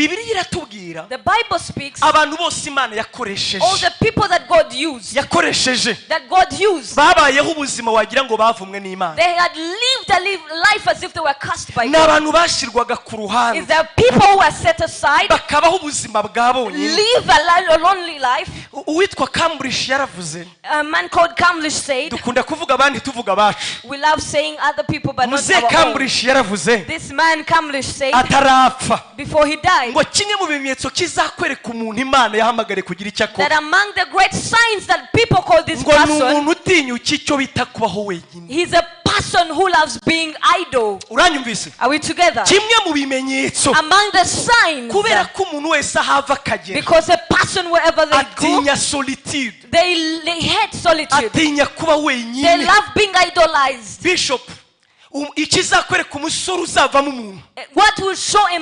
Bibiliya iratubwira The Bible speaks abantu bose Imana yakoresheje all the people that God used, that God used. babayeho ubuzima wagira ngo bavumwe n'Imana. They had lived a life as if they were cast by God. N'abantu bashirwaga ku ruhande. Is there people who are set aside, bakabaho ubuzima bwa bonyine. live a lonely life? Uwitwa Cambridge yaravuze. A man called Cambridge said, dukunda kuvuga abandi tuvuga abacu. we love saying other people but not Muze our own. Cambridge yaravuze. This man Cambridge said, atarapfa before he died, ngo kimwe mu bimenyetso kizakwereka umuntu Imana yahamagare kugira icyo akora. that among the great signs that people call this ngo ni person, umuntu utinyuka icyo bita kubaho wenyine. he's a person who loves being idle. Uranyumvise? Are we together? kimwe mu bimenyetso Among the signs, kubera ko umuntu wese ahava akagera because a person wherever they go, atinya solitude, they hate solitude. atinya kuba They wenyine. love being idolized. Bishop, ikizakwereka umusore uzavamo umuntu, What will show a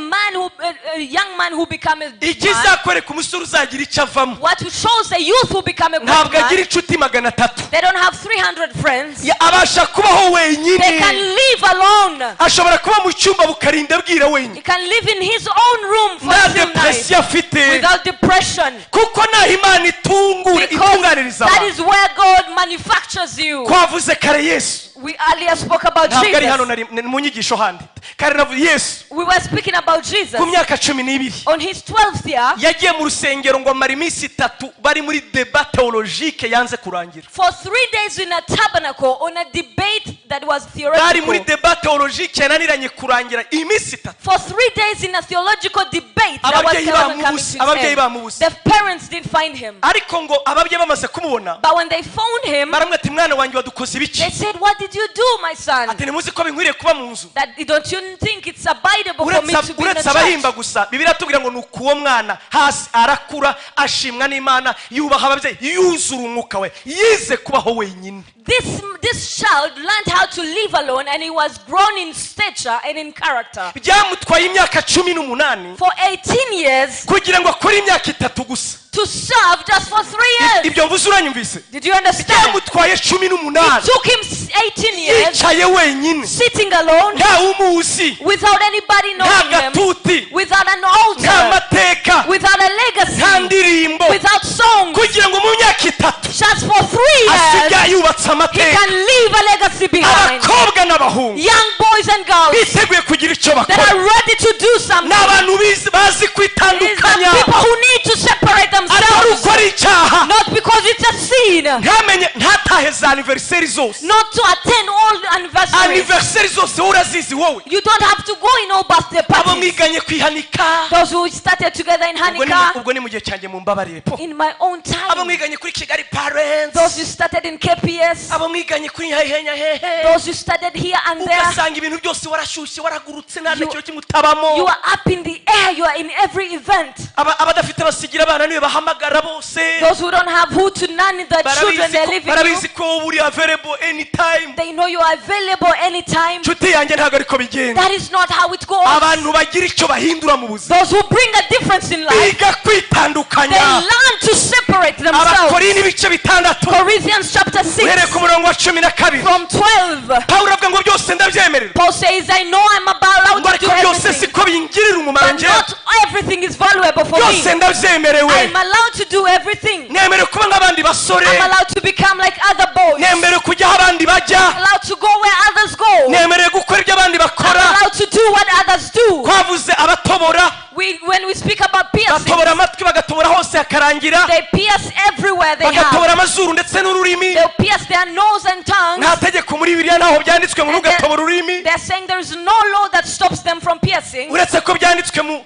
young man who become a man? ikizakwereka umusore uzagira icyo avamo, What shows a youth who become a great ntabwo agira man? inshuti 300. They don't have 300 friends. abasha kubaho They can wenyine. live alone. ashobora kuba mu cyumba bukarinda bwira wenyine, He can live in his own room for nta a few nights depression afite, without depression. kuko naho Imana Because itunganiriza that abantu. is where God manufactures you. Twavuze kare Yesu, We earlier spoke about ntabwo ari hano Jesus. mu nyigisho handi. Kare navuze Yesu We were speaking about Jesus. ku myaka 12 On his 12th year, yagiye mu rusengero ngo amara iminsi 3 bari muri débat théologique yanze kurangira. for 3 days in a tabernacle on a debate that was bari muri theological. débat théologique yananiranye kurangira iminsi 3. For 3 days in a theological debate that was ababyeyi bamubuze. the parents didn't find him. ariko ngo ababyeyi bamaze kumubona But when they found him, baramwe ati mwana wanjye wadukoze they ibiki. said, what did you do, my son? ati ntimuzi ko binkwiriye kuba mu nzu. That don't you think it's abidable for me to be in the uretse abahimba church? gusa Bibiliya tubwira ngo nuko uwo mwana hasi arakura ashimwa n'Imana, yubaha ababyeyi, yuzura umwuka we, yize kubaho wenyine. This child learned how to live alone, and he was grown in stature and in character. byamutwaye imyaka 18 For 18 years kugira ngo akore imyaka 3 gusa. to serve just for 3 years. ibyo mvuze uranyumvise? Did you understand? byamutwaye 18 It took him 18 years yicaye wenyine, sitting alone nta umuzi, without anybody nta knowing him, gatuti, without an nta altar, mateka, without a nta legacy, ndirimbo, without songs. kugira ngo mu myaka 3 Just for 3 years, asigaye yubatse he amateka. can leave a legacy behind. abakobwa n'abahungu Young boys and girls biteguye kugira icyo that bakora. are ready to do something. n'abantu bazi It is kwitandukanya, the people who need to separate atari themselves, ukora icyaha, not because it's a sin, ntamenye ntatahe za anniversaire zose. not to attend all the anniversaries. anniversaire zose wowe urazizi wowe. You don't have to go in all birthday abo parties. mwiganye kwihanika, Those who started together in Hanukkah, ubwo ni mu gihe cyanjye mu mbabarire po. in my own abo time. mwiganye kuri Kigali Parents, Those who started in KPS, abo mwiganye kuri hehenya hehe, those who started here and there. ugasanga ibintu byose warashyushye waragurutse nta kintu kimutabamo. You are up in the air, you are in every event. abadafite basigira abana niwe bahamagara bose. Those who don't have who to nanny the children, they live in you. barabizi ko uri available anytime. They know you are available anytime. nshuti yanjye ntabwo ariko bigenda. That is not how it goes. abantu bagira icyo bahindura mu buzima, Those who bring a difference in life, biga they kwitandukanya. learn to separate themselves. Abakorinto ibice 6 Corinthians chapter uhereye 6 ku murongo wa 12. from 12. Pawulo avuga ngo byose ndabyemerera, Paul says, I know I'm allowed ngo to do ariko byose everything, siko bingirira umumaro but njyewe. not everything is valuable for me. byose ndabyemerewe, I'm allowed to do everything. nemerewe kuba nk'abandi basore, I'm allowed to become like other boys. nemerewe kujya aho abandi bajya, I'm allowed to go where others go. nemerewe gukora ibyo abandi I'm bakora. allowed to do what others do. twavuze abatobora, When we speak about piercing, batobora amatwi bagatobora hose hakarangira, they pierce everywhere they bagatobora have. amazuru ndetse n'ururimi. They'll pierce their nose and tongues. nta tegeko muri Bibiliya ntaho byanditswe ngo And ntugatobora ururimi, they're saying there is no law that stops them from piercing. uretse ko byanditswe mu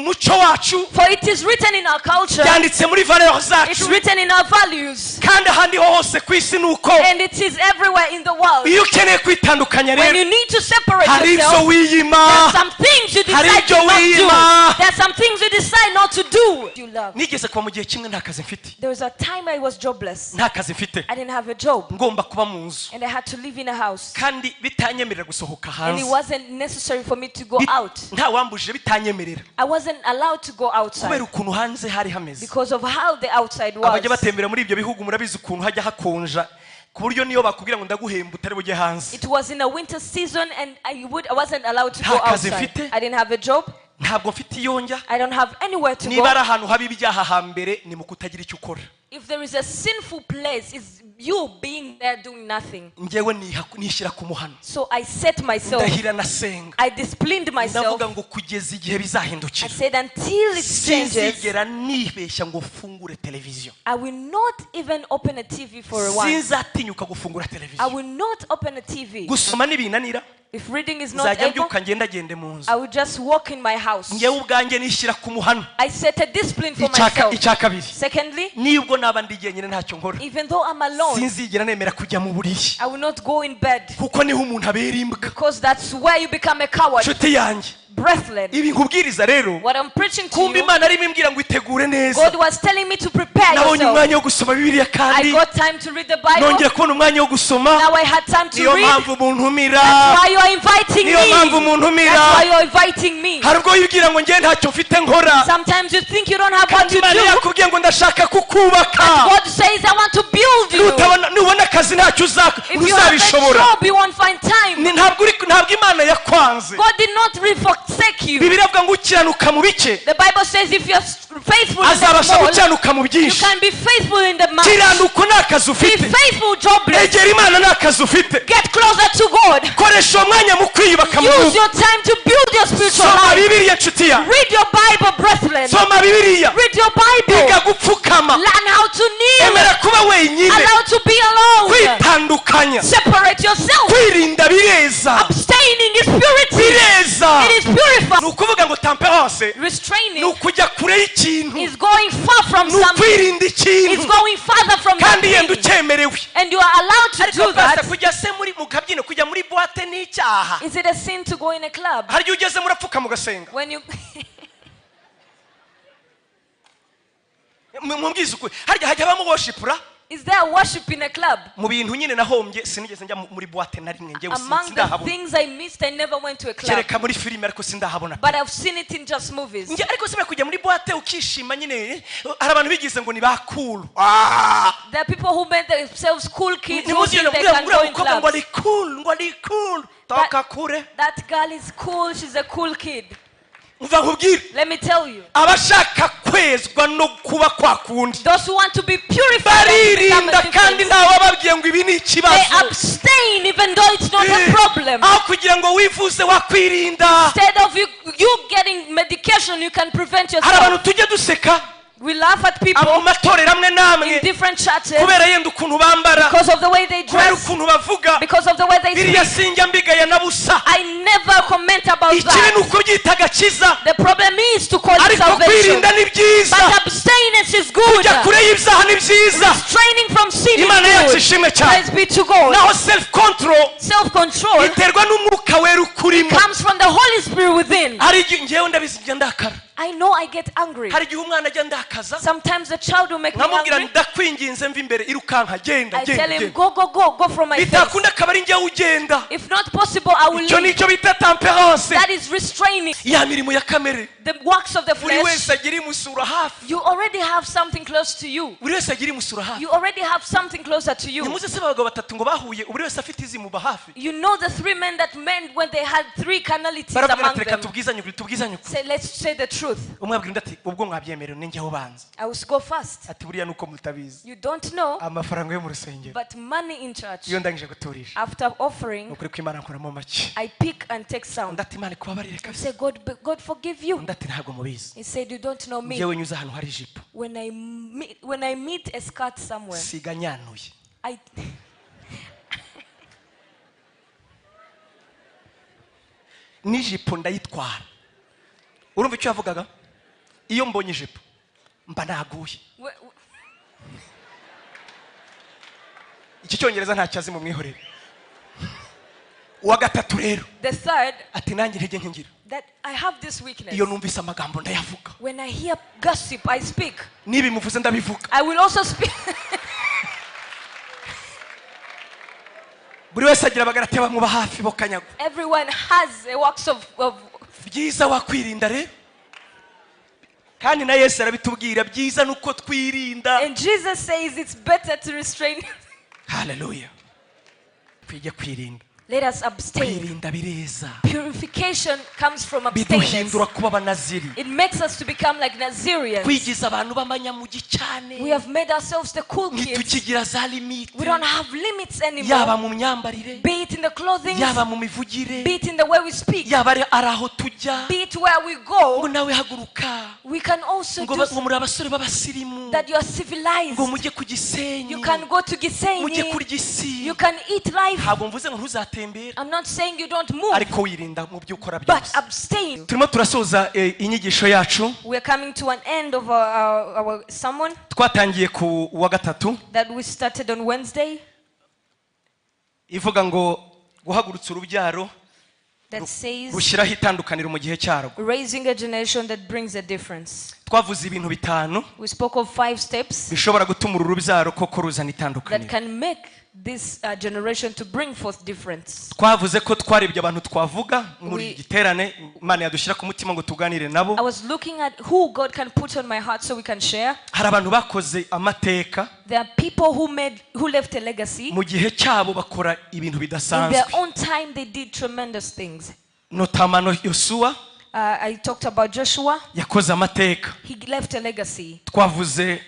muco wacu, For it is written in our culture, byanditse muri valeur it's zacu, written in our values, kandi ahandi ho hose ku isi ni uko. and it is everywhere in the world. iyo ukeneye kwitandukanya When rero, you need to separate hari ibyo yourself, wiyima, there are some things you hari decide to ibyo not wiyima. do. There are some things you decide not to do. You love. nigeze kuba mu gihe kimwe nta kazi mfite, There was a time I was jobless. nta kazi mfite, I didn't have a job, ngomba kuba mu nzu, and I had to live in a house. kandi bitanyemerera gusohoka And it hanze. wasn't necessary for me to go out. nta wambujije bitanyemerera, I wasn't allowed to go kubera outside ukuntu hanze hari hameze. because of how the outside abajya was. batembera muri ibyo bihugu murabizi ukuntu hajya hakonja, ku buryo niyo bakubwira ngo ndaguhemba utari bujye hanze. It was in a winter season, and I wasn't allowed to Nta go kazi outside. mfite. I didn't have a job. ntabwo mfite iyonjya I don't have anywhere to niba ari go. ahantu haba ibyaha hambere ni mu kutagira icyo ukora If there is a sinful place, it's you being there doing nothing. njyewe nishyira ku muhano So I set myself, ndahira nasenga I disciplined myself. ndavuga ngo kugeza igihe I bizahindukira said until it changes, sinzigera nibeshya ngo fungure televiziyo I will not even open a TV for a while. sinzatinyuka gufungura I televiziyo will not open a TV. gusoma n'ibinanira If reading is not nzajya able, mbyuka ngendagende mu nzu I will just walk in my house. njyewe ubwanjye nishyira ku muhano I set a discipline for myself. icya kabiri Secondly, nibwo naba ndi jyenyine ntacyo nkora even though I'm alone, sinzigera nemera kujya mu buriri I will not go in bed, kuko niho umuntu abera imbwa because that's where you become a coward. nshuti yanjye Breathless. ibi nkubwiriza rero What I'm preaching to kumva you, imana arimo imbwira ngo itegure neza God was telling me to prepare nabonye yourself. umwanya wo gusoma bibiliya I kandi got time to read the Bible. nongera kubona umwanya wo gusoma Now I had time to niyo read. mpamvu muntumira That's why you are inviting me. niyo mpamvu muntumira That's why you are inviting me. hari ubwo wibwira ngo njye ntacyo mfite nkora Sometimes you think you don't have what kandi to imana do. yakubwiye ngo ndashaka kukubaka God says, I want to build you. nubona akazi ntacyo If you have a uzabishobora job, you won't find time. ntabwo imana yakwanze God did not forsake you. bibiliya avuga ngo ukiranuka mu bike The Bible says if you're faithful in the azabasha small, gukiranuka mu you byinshi can be faithful in the much. kiranuka ni akazi Be ufite faithful, jobless. egera imana ni akazi ufite Get closer to God. koresha uwo mwanya mu kwiyubaka mu Use rugo your time to build your spiritual soma life. bibiliya nshuti ya Read your Bible, brethren. soma bibiliya Read your Bible. biga gupfukama Learn how to kneel. emera kuba wenyine Allow to be alone. kwitandukanya Separate yourself. kwirinda bireza Abstaining is purity. bireza It is purified. ni ukuvuga ngo temperance ni Restraining ukujya kure y'ikintu is going far from ni something. ukwirinda It's ikintu going farther from kandi yenda something. ucyemerewe And you are allowed to ariko do pastor that. kujya se mu kabyino kujya muri boite ni icyaha Is it a sin to go in a club? hari igihe ugeze murapfuka mugasenga When you mumbwize ukuri hajya habamo worship ra Is there worship in a club? mu bintu nyine nahombye sinigeze njya muri boite na rimwe njyewe Among the sindahabona things I missed, I never went to a club. kereka muri filime ariko sindahabona But I've seen it in just movies. njye ariko sibera kujya muri boite ukishima nyine hari abantu bigize ngo ni ba cool There are people who made themselves cool kids who nimuzi think they can go in mukobwa ngo clubs. ari cool toka kure That girl is cool. She's a cool kid. umva nkubwire Let me tell you. abashaka kwezwa no kuba kwa kundi Those who want to be purified and become baririnda a kandi difference, ntawe wababwiye ngo ibi ni they ikibazo abstain even though it's not a problem. aho kugira ngo wivuze wakwirinda Instead of you getting medication, you can prevent hari yourself. abantu tujya duseka We laugh at mu people matorero amwe n'amwe in different churches kubera yenda ukuntu bambara because of the way they kubera dress, ukuntu bavuga because of the way they biriya speak. sinjya mbigaya na busa I never comment about ikibi ni that. ukubyita agakiza The problem is to call it ariko salvation. kwirinda ni byiza But abstinence is good. kujya kure y'ibyaha ni byiza Training from sin imana is yacu good. ishimwe cyane Praise be to God. naho self control Self-control iterwa n'umwuka wera ukurimo comes from the Holy Spirit within. hari igihe ngewe ndabizi njya ndakara I know I get angry. hari igihe umwana ajya ndakaza Sometimes the child will make me nkamubwira angry. ndakwinginze mva imbere irukanka genda I tell genda him, genda go from my face. bitakunda akaba ari njyewe ugenda If not possible, I will icyo leave. nicyo bita temperance That is restraining ya mirimo ya kamere the works of the buri flesh. wese agira imusura hafi You already have something close to you. buri wese agira imusura hafi You already have something closer to you. nimuze se abagabo batatu ngo bahuye buri wese afite izimuba hafi You know the three men that men when they had three carnalities baravuga among ati reka them. tubwizanye ukuri tubwizanye ukuri Say, let's say the truth. umwe abwira undi ati ubwo mwabyemerewe ni njyewe ubanza I will go first. ati buriya nuko mutabizi You don't know, amafaranga yo mu rusengero but money in church. iyo ndangije guturisha After ni offering, ukuri ko imana nkuramo make I pick and take some. undi ati imana ikubabarire I kabisa say, God forgive you. undi ati ntabwo mubizi He said, you don't know me. njyewe nyuze ahantu hari ijipo When I meet a skirt somewhere, siga nyanuye I n'ijipo ndayitwara urumva icyo yavugaga iyo mbonye ijipo mba naguye iki cyongereza ntacyo azi mu mwihorere uwa gatatu rero the third, ati nanjye intege nkingira that I have this weakness. iyo numvise amagambo ndayavuga When I hear gossip, I speak. n'ibimuvuze ndabivuga I will also speak. buri wese agira abagara ati bamuba hafi bo kanyagwa Everyone has a works of byiza wakwirinda rero kandi na Yesu arabitubwira byiza nuko twirinda and Jesus says it's better to restrain. haleluya twige kwirinda Let us abstain. kwirinda bireza Purification comes from abstinence. biduhindura kuba abanaziri It makes us to become like Nazirians. kwigiza abantu b'abanyamugi cyane We have made ourselves the cool kids. ntitukigira za limite We don't have limits anymore. yaba mu myambarire Be it in the clothing, yaba mu mivugire be it in the way we speak, yaba ari aho tujya be it where we ngo go. nawe haguruka We can also ngo do muri abasore b'abasirimu that. You are civilized. ngo mujye ku Gisenyi You can go to mujye Gisenyi. kurya isi You can eat life. ntabwo mvuze ngo ntuzatembere I'm not saying you don't move, ariko wirinda mu byo ukora but byose abstain. turimo turasoza inyigisho yacu We are coming to an end of our sermon twatangiye ku wa gatatu that we started on Wednesday ivuga ngo guhagurutsa urubyaro that says rushyiraho itandukaniro mu gihe cyarwo raising a generation that brings a difference. twavuze ibintu bitanu We spoke of 5 steps bishobora gutuma uru rubyaro koko ruzana that itandukaniro can make this generation to bring forth difference. twavuze ko twarebye abantu twavuga muri We- giterane Imana yadushyira ku mutima ngo tuganire nabo I was looking at who God can put on my heart so we can share. hari abantu bakoze amateka There are people who left a legacy. mu gihe cyabo bakora ibintu In bidasanzwe their own time, they did tremendous things. notamano Yosuwa I talked about Joshua. yakoze amateka He left a legacy. twavuze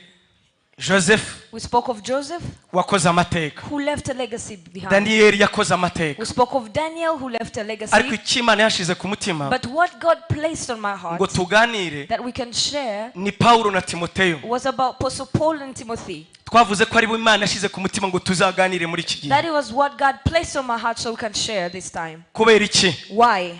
Joseph We spoke of Joseph, wakoze amateka who left a legacy behind. Daniyeli yakoze amateka We spoke of Daniel, who left a ariko legacy. icyo Imana yashize ku mutima But what God placed on my heart ngo tuganire that we can share ni Pawulo na Timoteyo was about Apostle Paul and Timothy. twavuze ko ari bo Imana yashize ku mutima ngo tuzaganire muri iki gihe That was what God placed on my heart so we can share this time. kubera iki Why?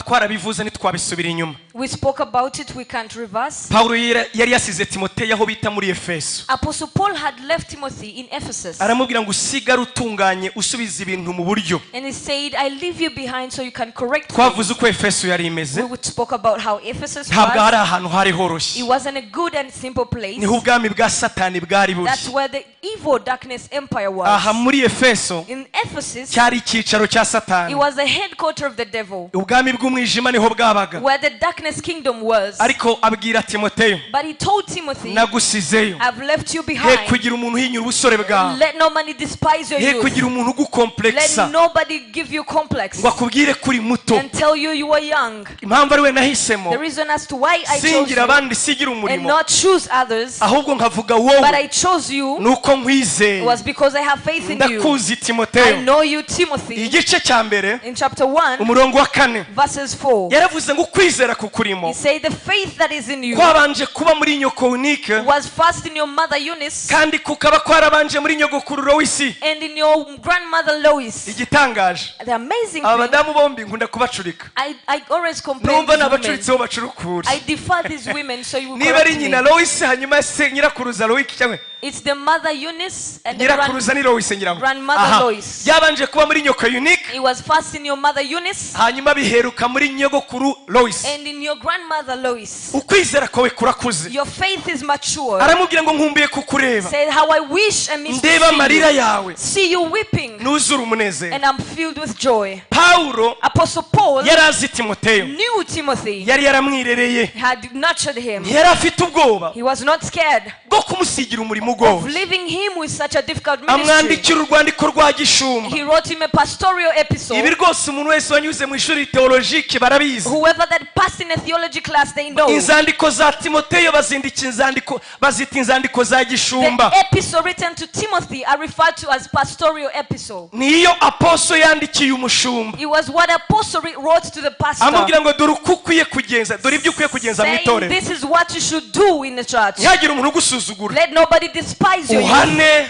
twarabivuze ntitwabisubira inyuma We spoke about it, we can't reverse. Pawulo yari yasize Timoteyo aho bita muri Efeso Apostle Paul had left Timothy in Ephesus. aramubwira ngo usigare utunganye usubiza ibintu mu buryo And he said, I leave you behind so you can correct things. twavuze uko Efeso yari imeze We spoke about how Ephesus ntabwo hari was. ahantu hari It horoshye wasn't a good and simple place. niho ubwami bwa Satani bwari buri That's where the evil darkness empire aha was. muri Efeso In Ephesus, cyari icyicaro cya it Satani was the headquarter of the devil, ubwami bw'umwijima niho bwabaga where the darkness kingdom was. ariko abwira Timoteyo But he told Timothy, nagusizeyo I've left you he behind. kugira umuntu uhinyura ubusore bwawe Let no man despise your he youth. kugira umuntu ugukompleksa Let nobody give you complex ngo akubwire kuri muto and tell you you are young. impamvu ari we nahisemo The reason as to why I chose singira you abandi sigira and umurimo not choose others, ahubwo nkavuga but wowe I chose you nuko nkwizeye was because I have faith in you. ndakuzi I Timoteyo know you, Timothy. igice cya mbere In chapter 1, umurongo wa 4 verses 4, yaravuze ngo ukwizera kukurimo he said the faith that is in you kwabanje kuba muri nyoko unike was first in your mother Eunice kandi kukaba kwarabanje muri nyogokururo w'isi and in your grandmother Lois. igitangaje The amazing aba thing, badamu bombi nkunda kubacurika I always complain numva these women. nabacuritseho bacurukure I defer these women so you will niba ari correct nyina me. Lois hanyuma se nyirakuruza Lois cyangwa It's the mother Eunice and the nyirakuruza ni Lois ngira ngo grandmother Aha. Lois. byabanje kuba muri nyoko unique It was first in your mother Eunice hanyuma biheruka muri nyogokuru Lois and in your grandmother Lois. ukwizera kwawe kurakuze Your faith is mature. aramubwira ngo nkumbuye kukureba Said how I wish I missed to ndeba amarira see you. yawe See you weeping nuzura umunezero and I'm filled with joy. Pawulo Apostle Paul yari azi Timoteyo knew Timothy, yari yaramwirereye had nurtured him. yari afite ubwoba He was not scared bwo kumusigira umurimo of ugoye leaving him with such a difficult ministry. amwandikira urwandiko rwa gishumba He wrote him a pastoral ibi epistle. rwose umuntu wese wanyuze mu ishuri teologike barabizi Whoever that passed in a theology class, they know. inzandiko za Timoteyo bazita inzandiko za gishumba The epistle written to Timothy are referred to as pastoral epistle. niyo aposo yandikiye umushumba It was what apostle wrote to the pastor, amubwira ngo dore uko ukwiye kugenza dore ibyo ukwiye kugenza mu saying itorero this is what you should do in the church. ntihagire umuntu ugusuzugura Let nobody despise you. uhane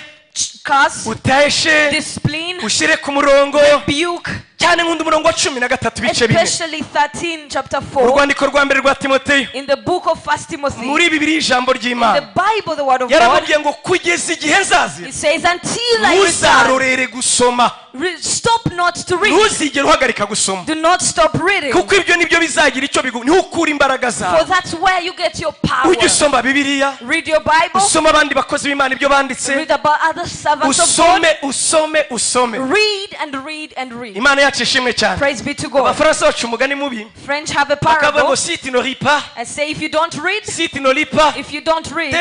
Curse, uteshe discipline, ushyire ku murongo rebuke, cyane nk'undi murongo wa 13 ibice bine especially 13 chapter 4 urwandiko rwa mbere rwa Timoteyo in the book of 1 Timothy. muri bibiri ijambo In the ry'Imana Bible, the word of God, yaramubwiye ngo kugeza igihe nzazira it says, until I return, ntuzarorere gusoma stop not to read. ntuzigere uhagarika gusoma Do not stop reading. kuko ibyo nibyo bizagira icyo bigu niho ukura imbaraga For zawe that's where you get your power. ujye usoma bibiliya Read your Bible. usoma abandi bakozi b'Imana ibyo banditse Read about other servants of God. usome Read and read and read. Imana yacu ishimwe cyane Praise be to God. abafaransa baca umugani mubi French have a bakavuga parable ngo si tu ne lis pas and say if you don't read, si tu ne lis pas if you don't read,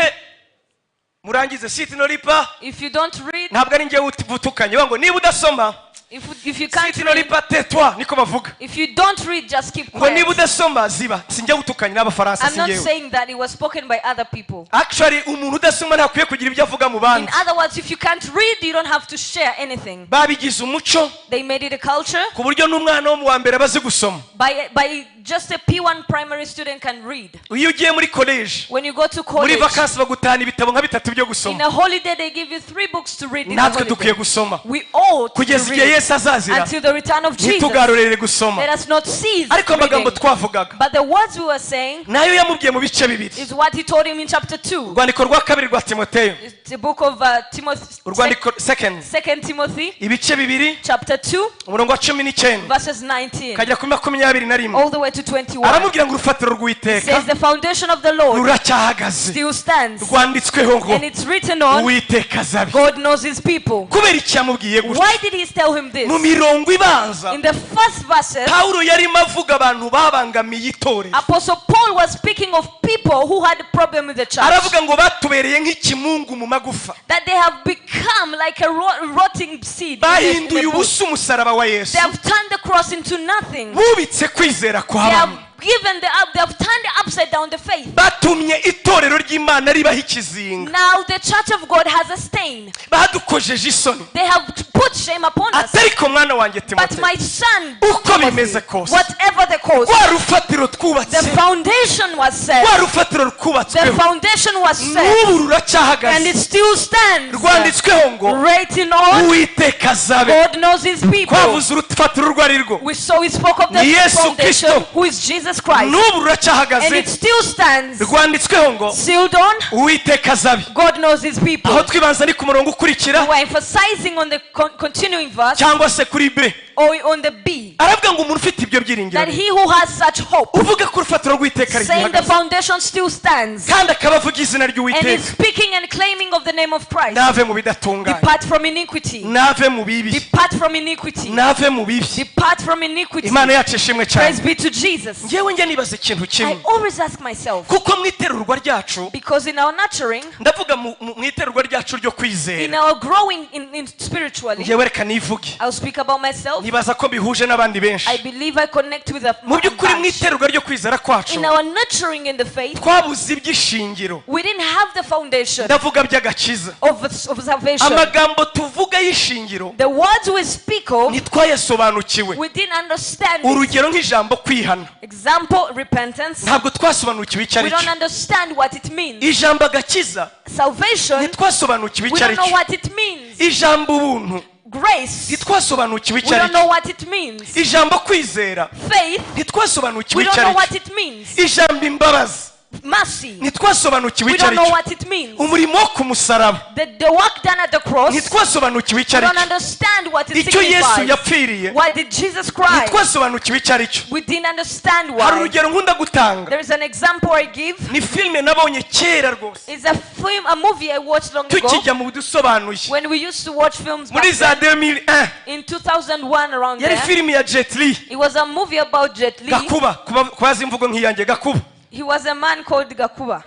murangize si tu ne lis pas if you don't read, ntabwo ari njye utukanye ngo niba udasoma If you can't sitino read, ripatetwa niko bavuga if you don't read, just keep ngo niba quiet. udasoma ziba sinjya gutukanya n'abafaransa I'm not singewe saying that it was spoken by other people. actually umuntu udasoma ntakwiye kugira ibyo avuga mu In bandi other words, if you can't read, you don't have to share anything. babigize umuco They made it a culture. ku buryo n'umwana wo mu wa mbere abazi gusoma By just a P1 primary student can read. iyo ugiye muri college When you go to muri college, vakansi bagutahana ibitabo nka bitatu byo in gusoma a holiday they give you 3 books to read in a natwe dukwiye holiday. gusoma We ought to kugeza igihe read yesu azazira until the return of Jesus. ntitugarurire gusoma Let us not cease ariko amagambo reading. twavugaga But the words we were saying nayo yamubwiye mu bice bibiri is what he told him in chapter 2. urwandiko rwa kabiri rwa timoteyo It's the book of Timothy, urwandiko second 2 Timothy, ibice bibiri chapter 2, umurongo wa 19 verses 19, kagera kuri 21 all the way to 21. aramubwira ngo urufatiro It rw'iteka says the foundation of the Lord ruracyahagaze still stands, rwanditsweho ngo and it's written on, uwiteka azabi God knows his people. kubera iki yamubwiye gutya Why did he tell him this? mu mirongo ibanza In the first verses, pawulo yarimo avuga abantu babangamiye itorero Apostle Paul was speaking of people who had a problem with the church. aravuga ngo batubereye nk'ikimungu mu magufa That they have become like a rotting seed. In bahinduye the bush. ubusa umusaraba wa yesu They have turned the cross into nothing. bubitse kwizera They kwa have bamwe given they have turned upside down the faith. batumye itorero ry'imana ribaho ikizinga Now the church of God has a stain. badukojeje isoni They have put shame upon us. atariko mwana wanjye But timoteyo my son, uko bimeze Timothy, kose whatever the cause, rwa rufatiro the twubatse foundation was set. rwa rufatiro The rwubatsweho foundation was set. n'ubu And ruracyahagaze it still stands. rwanditsweho ngo Written on, uwiteka azabe God knows his people. twavuze urufatiro urwo ari rwo We spoke of the Ni Yesu foundation, Kristo. who is Jesus Christ. n'ubu And ruracyahagaze it still stands. rwanditsweho ngo Sealed on, uwiteka azabe God knows his people. aho twibanza ni ku murongo ukurikira We're emphasizing on the continuing verse, cyangwa se kuri b or on the B, aravuga ngo umuntu ufite ibyo byiringiro that he who has such hope, uvuga ko urufatiro rw'iteka saying the rigihagaze foundation still stands, kandi akaba avuga izina and is ry'uwiteka speaking and claiming of the name of Christ. nave mu bidatunganye Depart from iniquity. nave mu bibi Depart from iniquity. nave mu bibi Depart from iniquity. imana yacu ishimwe Praise cyane be to Jesus. ngewe njya nibaza ikintu I kimwe always ask myself, kuko mu iterurwa ryacu because in our nurturing, ndavuga mu iterurwa ryacu ryo in kwizera our growing in spiritually, ngewe reka nivuge I'll speak about myself. nibaza ko bihuje n'abandi benshi I believe I connect with a mu by'ukuri mu bunch. iterurwa ryo kwizera kwacu In our nurturing in the faith, twabuze iby'ishingiro we didn't have the foundation ndavuga by'agakiza of salvation. amagambo tuvuga y'ishingiro The words we speak of, ntitwayasobanukiwe we didn't understand it. urugero nk'ijambo kwihana Example, repentance. ntabwo twasobanukiwe icyo We ari don't cyo understand what it means. ijambo agakiza Salvation, ntitwasobanukiwe we icyo ari don't know cyo what it means. ijambo ubuntu Grace, ntitwasobanukiwe we icyo ari don't know cyo what it means. ijambo kwizera Faith, ntitwasobanukiwe we don't icyo know ari what cyo it means. ijambo imbabazi Mercy, ntitwasobanukiwe we icyo don't ari know cyo what it means. umurimo wo ku musaraba The work done at the cross, we ntitwasobanukiwe icyo ari don't cyo understand what it icyo yesu signifies. yapfiriye Why did Jesus cry? ntitwasobanukiwe icyo ari cyo We didn't understand hari why. urugero nkunda gutanga There is an example I give. ni filime nabonye kera rwose It's a movie I watched long ago. tukijya mu budusobanuye When we used to watch films muri back za then, 2001 in 2001 around yari there. filime ya Jet Li It was a movie about Jet Li. gakuba kubaza imvugo nk'iyanjye gakuba He was a man called Gakuba.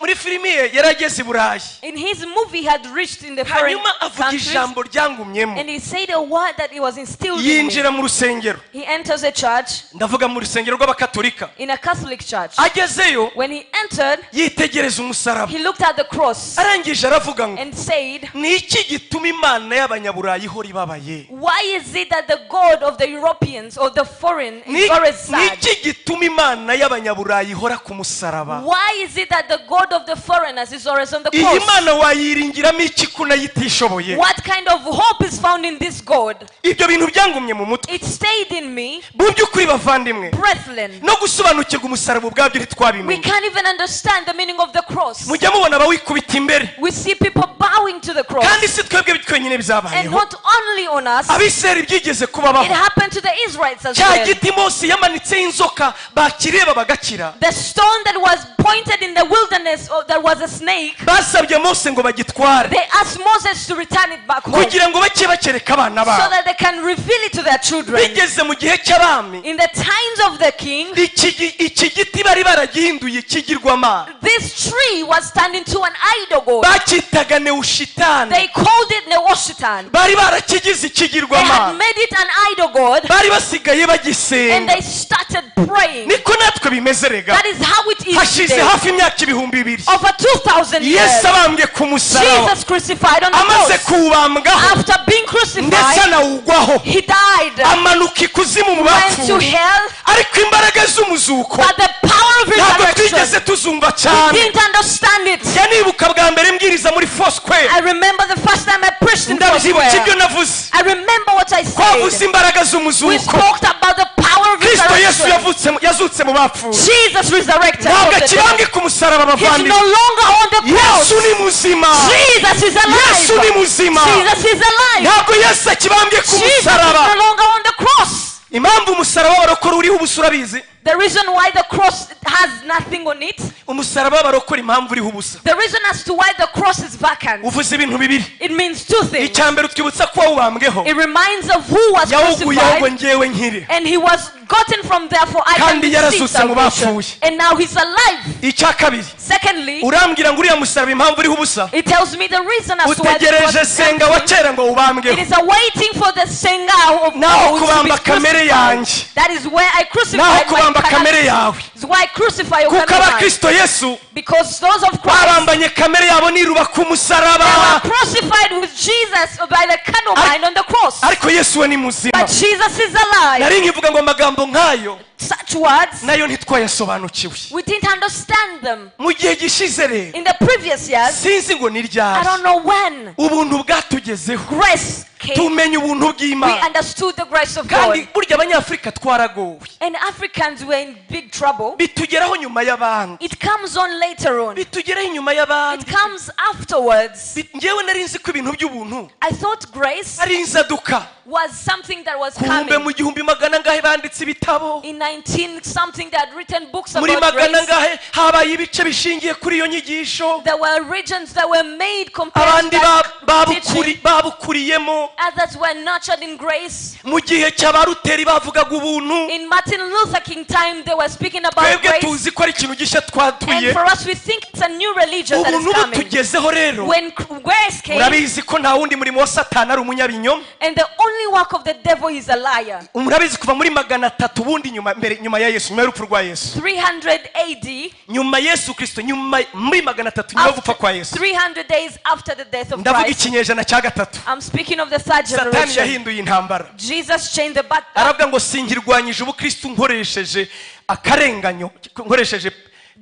muri filime ye yari ageze i burayi In his movie, he had reached in the foreign hanyuma avuga countries, ijambo ryangumyemo and he said a word that it was instilled in me. yinjira mu rusengero He enters a church, ndavuga mu rusengero rw'abakatolika in a Catholic church. agezeyo When he entered, yitegereza umusaraba he looked at the cross arangije aravuga ngo and said, ni iki gituma imana y'abanyaburayi ihora ibabaye why is it that the God of the Europeans or the foreign ni is always ni sad? iki gituma imana y'abanyaburayi ihora ku musaraba Why is it that the God of the foreigners is always on the iyi cross? mana wayiringiramo iki ko nayo itishoboye What kind of hope is found in this God? ibyo bintu byangumye mu mutwe It stayed in me, mu by'ukuri bavandimwe brethren. no gusobanukirwa umusaraba ubwabyo We ntitwabimenye can't even understand the meaning of the cross. mujya mubona abawikubita imbere We see people bowing to the cross. kandi si twebwe twenyine And byabayeho not only on us, abisirayeli byigeze it kubabaho happened to the Israelites as cya well. giti mose yamanitseho inzoka bakireba bagakira The stone that was pointed in the wilderness wilderness there was a snake, basabye Mose ngo bagitware they asked Moses to return it back home kugira ngo bake bakereka abana so babo. that they can reveal it to their children. Bigeze mu gihe cy'abami, In the times of the king, iki giti bari baragihinduye ikigirwamana, this tree was turned into an idol god. bakitaga Neushitani. They called it Neoshitan. Bari barakigize They had ikigirwamana, made it an idol god, bari basigaye and bagisenga. they started praying. Niko natwe bimeze rega. That is how it is Hashize today. hafi imyaka 2000 Over 2,000 years, Yesu abambwe ku musaraba, Jesus crucified on the amaze cross. kuwubambwaho After being ndetse crucified, anawugwaho, he died, amanuka ikuzimu mu went to bapfuye. hell, Ariko imbaraga z'umuzuko but the power of ntabwo resurrection, twigeze tuzumva we cyane. didn't understand it. Njya nibuka bwa mbere mbwiriza muri Foursquare, I remember the first time I preached in ndabyibuka ibyo Foursquare. navuze. I remember what I Twavuze said. imbaraga We z'umuzuko. spoke about the power of Kristo Yesu resurrection. yazutse mu bapfuye, Jesus resurrected ntabwo from the akibambwe dead. ku musaraba. He's no Abavandimwe, longer on the cross. Yesu ni muzima, Jesus is Yesu ni alive. muzima. Jesus is alive. Ntabwo Yesu akibambwe ku Jesus is musaraba. no longer on the cross. Impamvu umusaraba w'abarokore uriho ubusa urabizi? The reason why the cross has nothing on it, Umusaraba w'abarokore impamvu uriho ubusa, the reason as to why the cross is vacant, uvuze ibintu bibiri. it means two things. Icya mbere utwibutsa ko wawubambweho, It reminds of who was yawuguyeho ngo crucified, ngewe nkire. and he was gotten from there for I can Kandi receive yarazutse mu salvation. bapfuye. And now he's alive. Icya kabiri, Secondly, urambwira ngo uriya musaraba impamvu uriho ubusa, it tells me the reason as to why the cross utegereje is senga wa empty. kera ngo It wubambweho. is awaiting for the singer of Naho old to be kubamba kamere yanjye. crucified. That is where I Naho crucified my kubamba kamere carnality. yawe, It's why I crucify your kuko carnality. abakristo Yesu Because those of Christ, babambanye kamere yabo niruba ku they were musaraba. crucified with Jesus by the carnal mind on the cross. Ariko Yesu we ni muzima. But Jesus is alive. Nari nkivuga ngo amagambo nk'ayo Such words, nayo ntitwayasobanukiwe. we didn't understand them. Mu gihe gishize rero, In the previous years, sinzi ngo ni I ryari don't know when, ubuntu bwatugezeho, grace came. tumenya ubuntu We bw'Imana. understood the grace of God. Kandi burya abanyafurika twaragowe, And Africans were in big trouble. bitugeraho nyuma y'abandi, It comes on later on. bitugeraho inyuma It y'abandi. comes afterwards. Njyewe nari nzi ko ibintu by'ubuntu I thought grace ari inzaduka. was something that was Kumbe coming. mu 1,000 banditse ibitabo, In 19 something, they had written books muri about grace. 100 habaye ibice bishingiye kuri iyo nyigisho, There were regions that were made compared to abandi that teaching. babukuriyemo. Others were nurtured in grace. Mu gihe cy'abaruteri bavugaga ubuntu, In Martin Luther King time, they were speaking about twebwe grace. tuzi ko ari ikintu gishya And twatuye. for us, we think it's a new religion that is Ubuntu coming. butugezeho rero, When grace came, murabizi ko nta wundi murimo wa Satani ari umunyabinyoma. and the only work of the devil is a liar. Murabizi kuva muri 300 ubundi nyuma ya Yesu, nyuma y'urupfu rwa Yesu, 300 AD, nyuma Yesu Kristo, muri 300 nyuma yo gupfa kwa Yesu, 300 days after the death of ndavuga Christ. ikinyejana cya gatatu, I'm speaking of the third Satani generation. yahinduye intambara. Jesus changed the battle. Aravuga ngo singirwanyije ubukristo nkoresheje akarenganyo, nkoresheje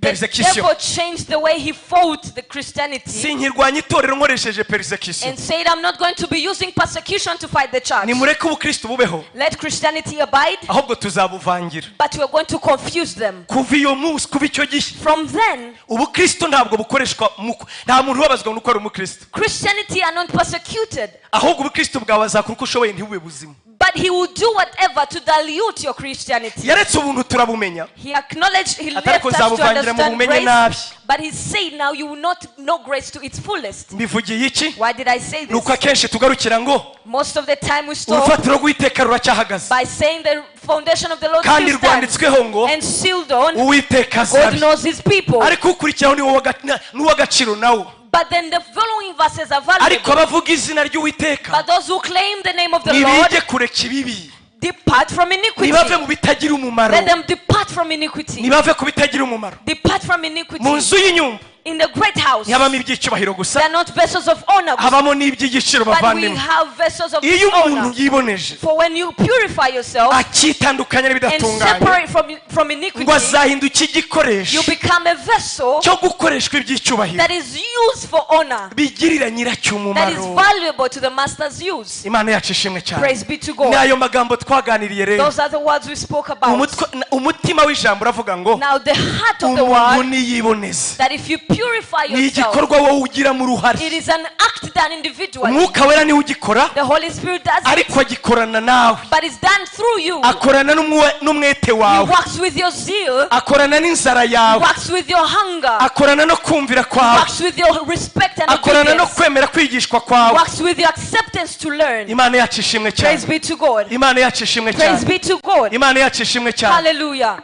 The persecution. devil changed the way he fought the Christianity Sinkirwanya itorero nkoresheje persecution. and said, I'm not going to be using persecution to fight the church. Nimureke ubukristo bubeho, Let Christianity abide, ahubwo tuzabuvangira. but we're going to confuse them. Kuva iyo munsi, kuva icyo gihe, From then, ubukristo ntabwo bukoreshwa nta muntu ubabazwa nuko ari umukristo, Christianity are not persecuted, ahubwo ubukristo bwawe azakora uko ushoboye ntibube buzima. but he will do whatever to dilute your Christianity. Yaretse ubuntu turabumenya, He acknowledged, he left Atari ko us to nzabuvangira mu understand bumenye nabi. grace, but he said now you will not know grace to its fullest. mbivugiye iki? Why did I say this? Nuko akenshi tugarukira ngo Most of the time we stop urufatiro rw'Uwiteka ruracyahagaze, by saying the foundation of the Lord kandi still stands, rwanditsweho ngo and sealed on, Uwiteka God azabe. knows his people. Ariko ukurikiraho ni uw'agaciro nawo. But then the following verses are Ariko valuable. abavuga izina ry'Uwiteka But those who claim the name of the nibige Lord kureka ibibi, depart from iniquity. nibave mu bitagira umumaro, Let them depart from iniquity. nibave ku bitagira umumaro. Depart from iniquity. Mu nzu y'inyumba In the great house, ntihabamo iby'icyubahiro gusa, they are not vessels of honor, habamo n'iby'igiciro but we bavandimwe. have vessels of Iyo honor. umuntu yiboneje For when you purify yourself akitandukanya and n'ibidatunganye, separate from ngo iniquity, azahinduka you igikoresho become a vessel cyo gukoreshwa iby'icyubahiro that is used for honor, bigirira nyiracyo that is umumaro. valuable to the master's use. Imana yacu ishimwe cyane. Praise be to God. Ni ayo magambo twaganiriye rero. Those are the words we spoke about. Umutima w'ijambo uravuga ngo Now the heart of the umuntu word, niyiboneze that if you purify ni yourself. igikorwa wowe ugiramo uruhare. It is an act done individually. Umwuka wera niwe ugikora, The Holy Spirit does it, ariko agikorana nawe, but it's done through you. akorana n'umwete He wawe, works with your zeal. akorana n'inzara He yawe, works with your hunger. akorana no kumvira He kwawe, works with your respect and akorana no obedience. kwemera kwigishwa He kwawe. works with your acceptance to learn. Imana yacu ishimwe Praise cyane, be to God. Imana yacu ishimwe Praise cyane, be to God. Imana yacu ishimwe cyane. Hallelujah.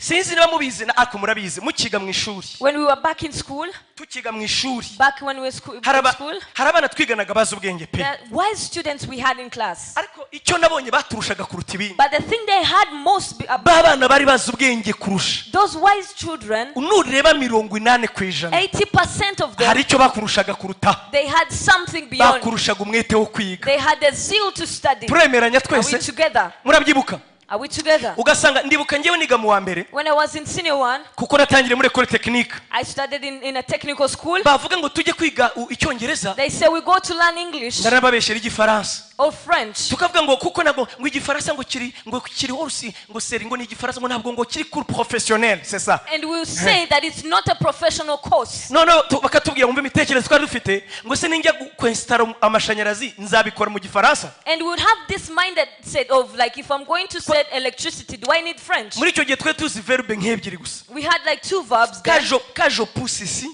Sinzi niba mubizi ariko murabizi, mukiga mu ishuri, When we were back in school, tukiga mu ishuri, back when we were hari in school, abana twiganaga bazi ubwenge pe, the wise students we had in class. ariko icyo nabonye baturushaga kuruta ibindi, But the thing they had most, ba bana bari bazi ubwenge kurusha. those wise children, Nureba 80% 80% of them, hari icyo bakurushaga kuruta, they had something beyond. bakurushaga umwete wo kwiga. They had a zeal to study. Turemeranya Are we twese, together? murabyibuka? Are we together? Ugasanga ndibuka ngewe niga mu wa mbere, When I was in senior one, kuko natangire muri école technique, I studied in a technical school. bavuga ngo tujye kwiga icyongereza, They say we go to learn English ndarababeshera igifaransa, or French. tukavuga ngo kuko nabwo ngo igifaransa ngo kiri hose ngo seri ngo ni igifaransa ngo ntabwo ngo kiri cours professionnel, c'est ça. And we'll say that it's not a professional course. No bakatubwira ngo imitekerezo twari dufite ngo se ninjya kwinstara amashanyarazi nzabikora mu gifaransa. And we would have this mindset of like, if I'm going to set electricity, do I need French? Muri icyo gihe twe tuzi verbe nk'ebyiri gusa, We had like two verbs there. quand je pousse ici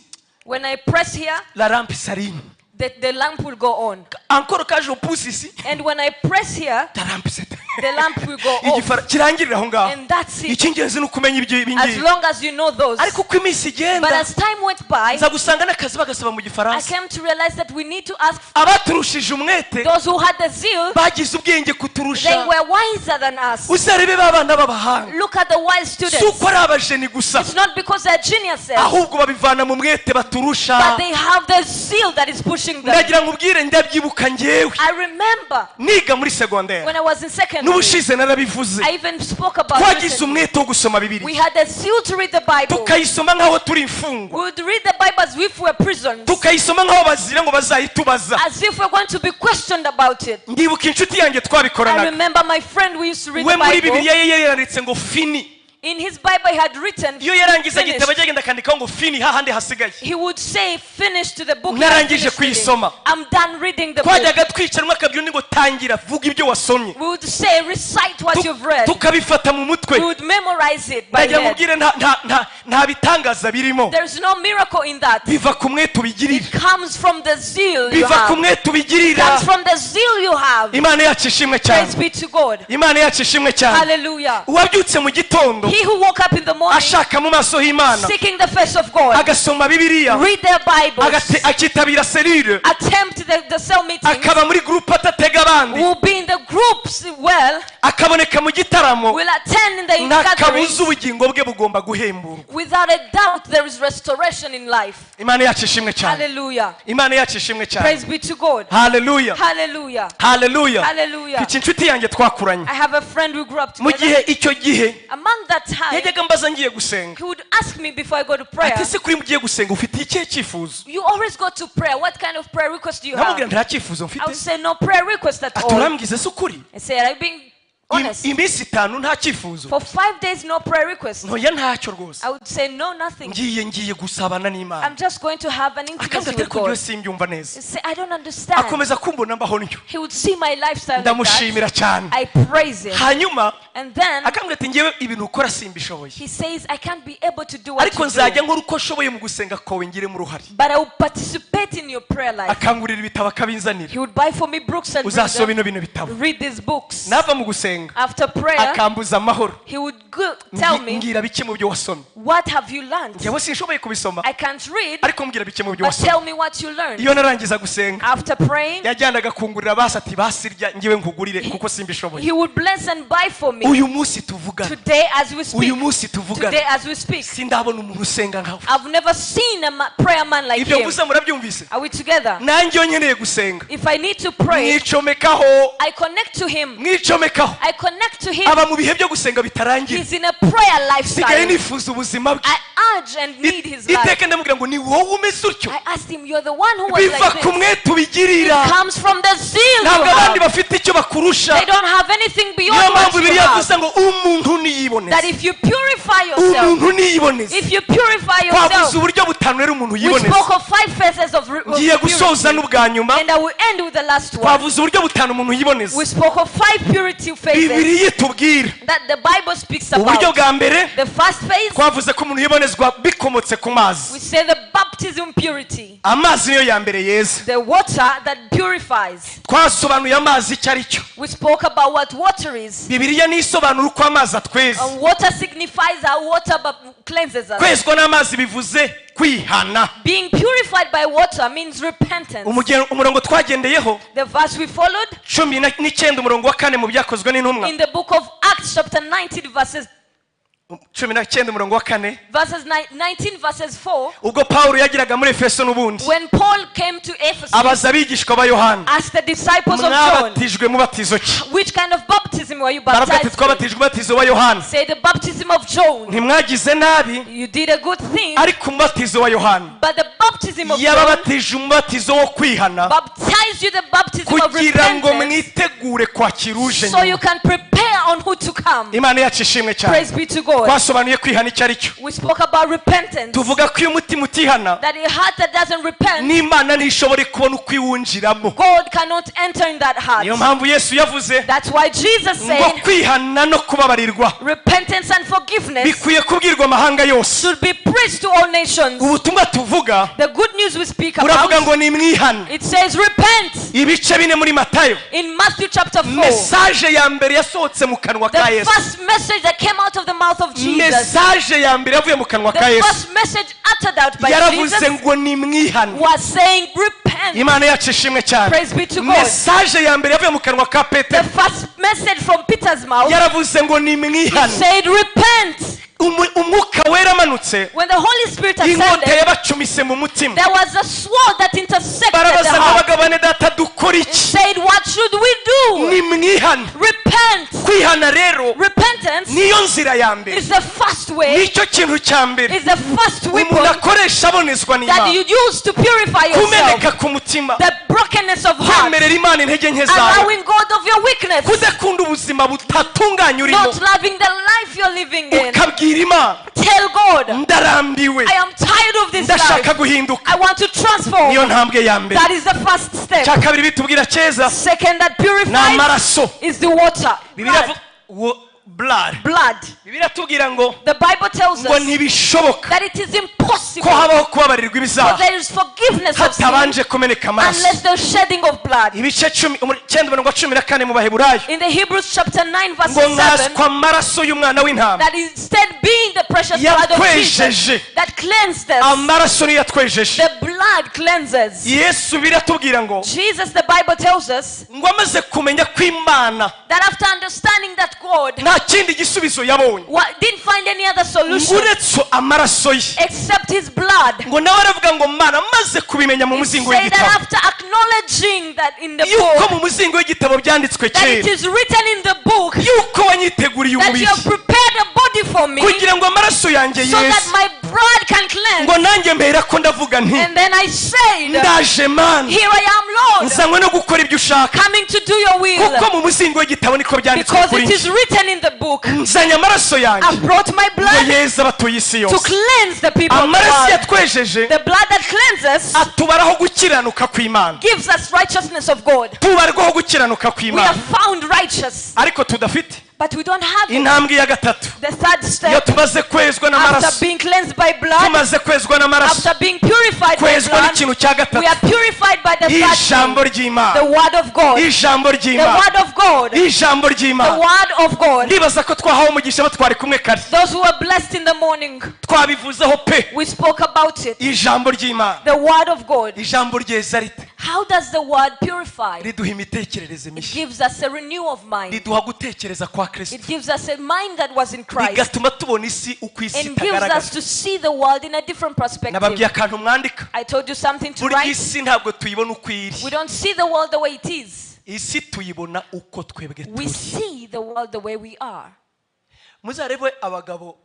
When I press here, la lampe s'allume, the lamp will go on. encore quand je pousse ici And when I press here, la lampe s'éteint. the lamp will go off. kirangirira aho ngaho. And that's it. Icy'ingenzi ni ukumenya ibyo As bingibi, long as you know those. ariko uko iminsi But igenda as time went by, nza gusanga n'akazi bagasaba mu I gifaransa. came to realize that we need to ask Abaturushije umwete those who had the zeal, bagize ubwenge they kuturusha. were wiser than us. Uzarebe b'abana b'abahanga, Look at the wise si students. uko ari abajeni gusa, It's not because they're geniuses, ahubwo babivana mu mwete baturusha. but they have the zeal that is pushing them. Ndagira ngo ubwire, ndabyibuka ngewe I remember niga muri secondaire, when I was in secondary, n'ubushize narabivuze, I even spoke about twagize it. umwete wo gusoma We Bibiliya, had the zeal to read the Bible. tukayisoma nk'aho turi We imfungwa, would read the Bible as if we were prisoners, tukayisoma nk'aho bazira ngo bazayitubaza. as if we're going to be questioned about it. Ndibuka inshuti yanjye I twabikoranaga, remember my friend, we used to read we the muri Bible. Bibiliya ye yaranditse ngo fini. In his Bible, he had written, Iyo yarangiza finished. igitabo agenda akandikaho ngo fini, hahandi hasigaye. He would say, finish to the book. Narangije Finished reading. kuyisoma. I'm done reading the book. Twajyaga twicara umwe akabwira undi ngo tangira vuga ibyo wasomye, We would say, recite what you've read. tukabifata mu mutwe. We would memorize it by Ndagira ngo head. ubwire nta bitangaza birimo, There's no miracle in that. biva ku mwete It ubigirira, comes from the zeal you biva ku have. mwete It ubigirira. comes from the zeal you have. Imana yacu ishimwe cyane, Praise be to God. Imana yacu ishimwe cyane. Hallelujah. Uwabyutse mu gitondo He who woke up in the morning ashaka mu maso h'Imana, seeking the face of God, agasoma Bibiliya, read their Bibles, akitabira serire, attempt the cell meetings, akaba muri groupe atatega abandi, will be in the groups well, akaboneka mu gitaramo, will attend in the nta gatherings. kabuza ubugingo bwe bugomba guhemburwa. Without a doubt, there is restoration in life. Imana yacu ishimwe cyane, Hallelujah. Imana yacu ishimwe cyane. Praise be to God. Haleluya, Hallelujah. haleluya. Hallelujah. Mfite inshuti yanjye twakuranye, I have a friend we grew up mu together. gihe icyo gihe Among that time, yajyaga mbaza ngiye gusenga, he would ask me before I go to prayer, ati se kuri mugiye gusenga ufite ikihe cyifuzo? you always go to prayer. What kind of prayer request do you Nkamubwira have? nta cyifuzo I would mfite. say no prayer request at Ati all. urambwize se ukuri? I say, are you being honest? Iminsi 5 nta cyifuzo? For 5 days, no prayer request. Ntoya ntacyo rwose, I would say no, nothing. ngiye gusabana n'Imana. I'm just going to have an intimacy Akambwira ati with ariko byo God. simbyumva neza. I say, I don't understand. Akomeza kumbona mbaho ntyo, He would see my lifestyle like that. ndamushimira cyane. I praise him. Hanyuma And then akambwira ati ngewe ibintu ukora simbishoboye, he says, I can't be able to do what ariko you nzajya do, nkora uko nshoboye mu gusenga kwawe ngiremo uruhare. but I will participate in your prayer life. Akangurira ibitabo akabinzanira, He would buy for me books and uzasoma read bino bitabo. them. Read these books. Nava mu gusenga After prayer, akambuza amahoro, he would tell me, mbwira bike mu byo wasomye. what have you learned? Ngewe sinshoboye kubisoma, I can't read, ariko mbwira bike mu byo but tell wasomye. me what you learned. Iyo narangiza gusenga After praying, yajyanaga kungurira basi ati basirya ngewe nkugurire kuko simbishoboye. he would bless and buy for me. Uyu munsi tuvugana, Today as we speak, uyu munsi tuvugana, today as we speak, sindabona umuntu usenga nkawe. I've never seen a prayer man like Ibyo him. mvuze murabyumvise? Are we together? Nanjye iyo nkeneye gusenga If I need to pray, mwicomekaho, I connect to him. mwicomekaho. I connect to him. Aba mu bihe byo gusenga bitarangira, He's in a prayer sigaye lifestyle. nifuza ubuzima bwe, I urge and need his life. iteka ndamubwira ngo ni wowe umeze utyo. I asked him, you're the one who was biva like ku this. mwete ubigirira. It comes from the zeal you ntabwo abandi have. bafite icyo bakurusha. They don't have anything beyond niyo what mpamvu you Bibiliya have. yavuze ngo umuntu niyiboneze. That if you purify yourself, umuntu niyiboneze. if you purify twavuze yourself, uburyo butanu rero umuntu we yiboneze. spoke of 5 phases of ngiye gusoza purity. n'ubwa nyuma. And I will end with the last one. twavuze uburyo butanu umuntu yiboneze. We spoke of 5 purity phases Bibiliya itubwira that the Bible speaks uburyo about. bwa mbere. The first phase, twavuze ko umuntu yibonezwa bikomotse ku mazi. we say the baptism purity. amazi niyo ya mbere yeza. The water that purifies. twasobanuye amazi icyo ari cyo. We spoke about what water is. Bibiliya nisobanura uko amazi atweza. And water signifies how water cleanses us. kwezwa n'amazi bivuze kwihana. Being purified by water means repentance. umurongo twagendeyeho The verse we followed 19 umurongo wa 4 mu byakozwe n'intumwa. in the book of Acts chapter 19 verses 19 umurongo wa 4. 19 verses 4. ubwo Pawulo yagiraga muri Efeso n'ubundi. When Paul came to Ephesus, abaza abigishwa ba Yohana. asked the disciples of John, mwabatijwe mubatizo ki? which kind of baptism were you baravuga ati baptized with? twabatijwe umubatizo wa Yohana. Say the baptism of John. ntimwagize nabi You did a good thing, ariko umubatizo wa Yohana but the baptism of John yababatije umubatizo wo kwihana baptized you the baptism of kugira ngo repentance, mwitegure kwakira uje so you nyuma. can prepare on who to come. Imana yacu ishimwe cyane. Praise be to God. twasobanuye kwihana icyo ari cyo. We spoke about repentance. tuvuga ko iyo umutima utihana That a heart that doesn't repent, n'Imana ntishobora kubona uko iwunjiramo. God cannot enter in that heart. niyo mpamvu Yesu yavuze That's why Jesus ngo said kwihana no kubabarirwa repentance and forgiveness bikwiye kubwirwa amahanga yose. should be preached to all nations. ubutumwa tuvuga The good news we speak buravuga about, ngo ni mwihana. it says repent. ibice 4 muri Matayo. In Matthew chapter 4, mesaje ya mbere yasohotse mu kanwa ka the Yesu. first message that came out of the mouth of Jesus, mesaje ya mbere yavuye mu kanwa ka the Yesu first message uttered out by yaravuze Jesus ngo ni mwihana. was saying repent. Imana yacu ishimwe cyane. Praise be to God. mesaje ya mbere yavuye mu kanwa ka The Petero first message from Peter's mouth yaravuze ngo ni mwihana. said repent. umwuka wera amanutse When the Holy Spirit inkota ascended, yabacumise mu mutima. there was a sword that intersected the barabaza heart. ngo bagabane data dukora iki? Said, what should we do? ni mwihana. Repent. kwihana rero Repentance niyo nzira ya mbere. is the first way, nicyo kintu cya mbere is the first umuntu weapon akoresha abonezwa that n'Imana. you use to purify yourself. kumeneka ku mutima. The brokenness of heart. kwemerera Imana intege nke zawe. Allowing God of your weakness. kudakunda ubuzima butatunganye urimo. Not loving the life you're living in. ukabwira Imana Tell God, ndarambiwe I am tired of this ndashaka life. guhinduka. I want to transform. niyo ntambwe ya mbere. That is the first step. cya kabiri bitubwira cyeza Second, that ni purifies amaraso. is the water. Bibiliya Blood. blood. Bibiliya tubwira ngo The Bible tells ngo us ntibishoboka that it is impossible ko habaho kubabarirwa for ibizaha there is forgiveness of sin hatabanje kumeneka amaraso. unless the shedding of blood. ibice 9:14 mu Baheburayo In the Hebrews chapter 9 verse ngo 7, nkaswa amaraso y'umwana w'intama. that instead being the precious blood of Jesus yatwejeje. that cleansed us. amaraso niyo yatwejeje. The blood cleanses. Yesu biratubwira ngo Jesus, the Bible tells us ngo amaze kumenya ko Imana that after understanding that God nta kindi gisubizo yabonye didn't find any other ngo solution uretse amaraso ye. except his blood. ngo nawe aravuga ngo Mana maze kubimenya mu He muzingo said that w'igitabo after acknowledging that in the yuko book, mu muzingo w'igitabo byanditswe that it kera is written in the book yuko wanyiteguriye that you umubiri have prepared a body for me kugira ngo amaraso yanjye so that yeze. my blood can cleanse. ngo nanjye mbera ko ndavuga nti And then I said, ndaje Mana here I am, Lord, nzanywe no gukora ibyo ushaka coming to do your will, kuko mu muzingo w'igitabo niko byanditswe because kuri it is njye. written in the book. nzanye amaraso yanjye I've brought my ngo blood yeze abatuye isi to yose. cleanse the people of the amaraso world. yatwejeje The blood that cleanses atubaraho gukiranuka kw'Imana. gives us righteousness of God. tubarwaho gukiranuka We kw'Imana are found righteous, ariko tudafite but we don't have it. intambwe ya gatatu. The third iyo step, tumaze kwezwa after n'amaraso being cleansed by blood, tumaze kwezwa n'amaraso after being purified by kwezwa blood, n'ikintu cya we gatatu are purified by the third ijambo thing, ry'Imana. the word of God. ijambo The ry'Imana. word of God. ijambo The ry'Imana. word of God. ndibaza ko twahawe umugisha abo twari kumwe kare Those who were blessed in the morning, twabivuzeho pe. we spoke about it. ijambo ry'Imana. The word of God. ijambo ryeza rite How does the word purify? riduha imitekerereze It mishya. gives us a renewal of mind. riduha gutekereza kwa Kristo. It gives us a mind that was in Christ, rigatuma tubona isi uko isi and gives us itagaragara. to see the world in a different nababwiye perspective. akantu mwandika. I told you something to burya write. isi ntabwo tuyibona uko iri. We don't see the world the way it is. isi tuyibona uko twebwe We turi. see the world the way we are. muzarebe abagabo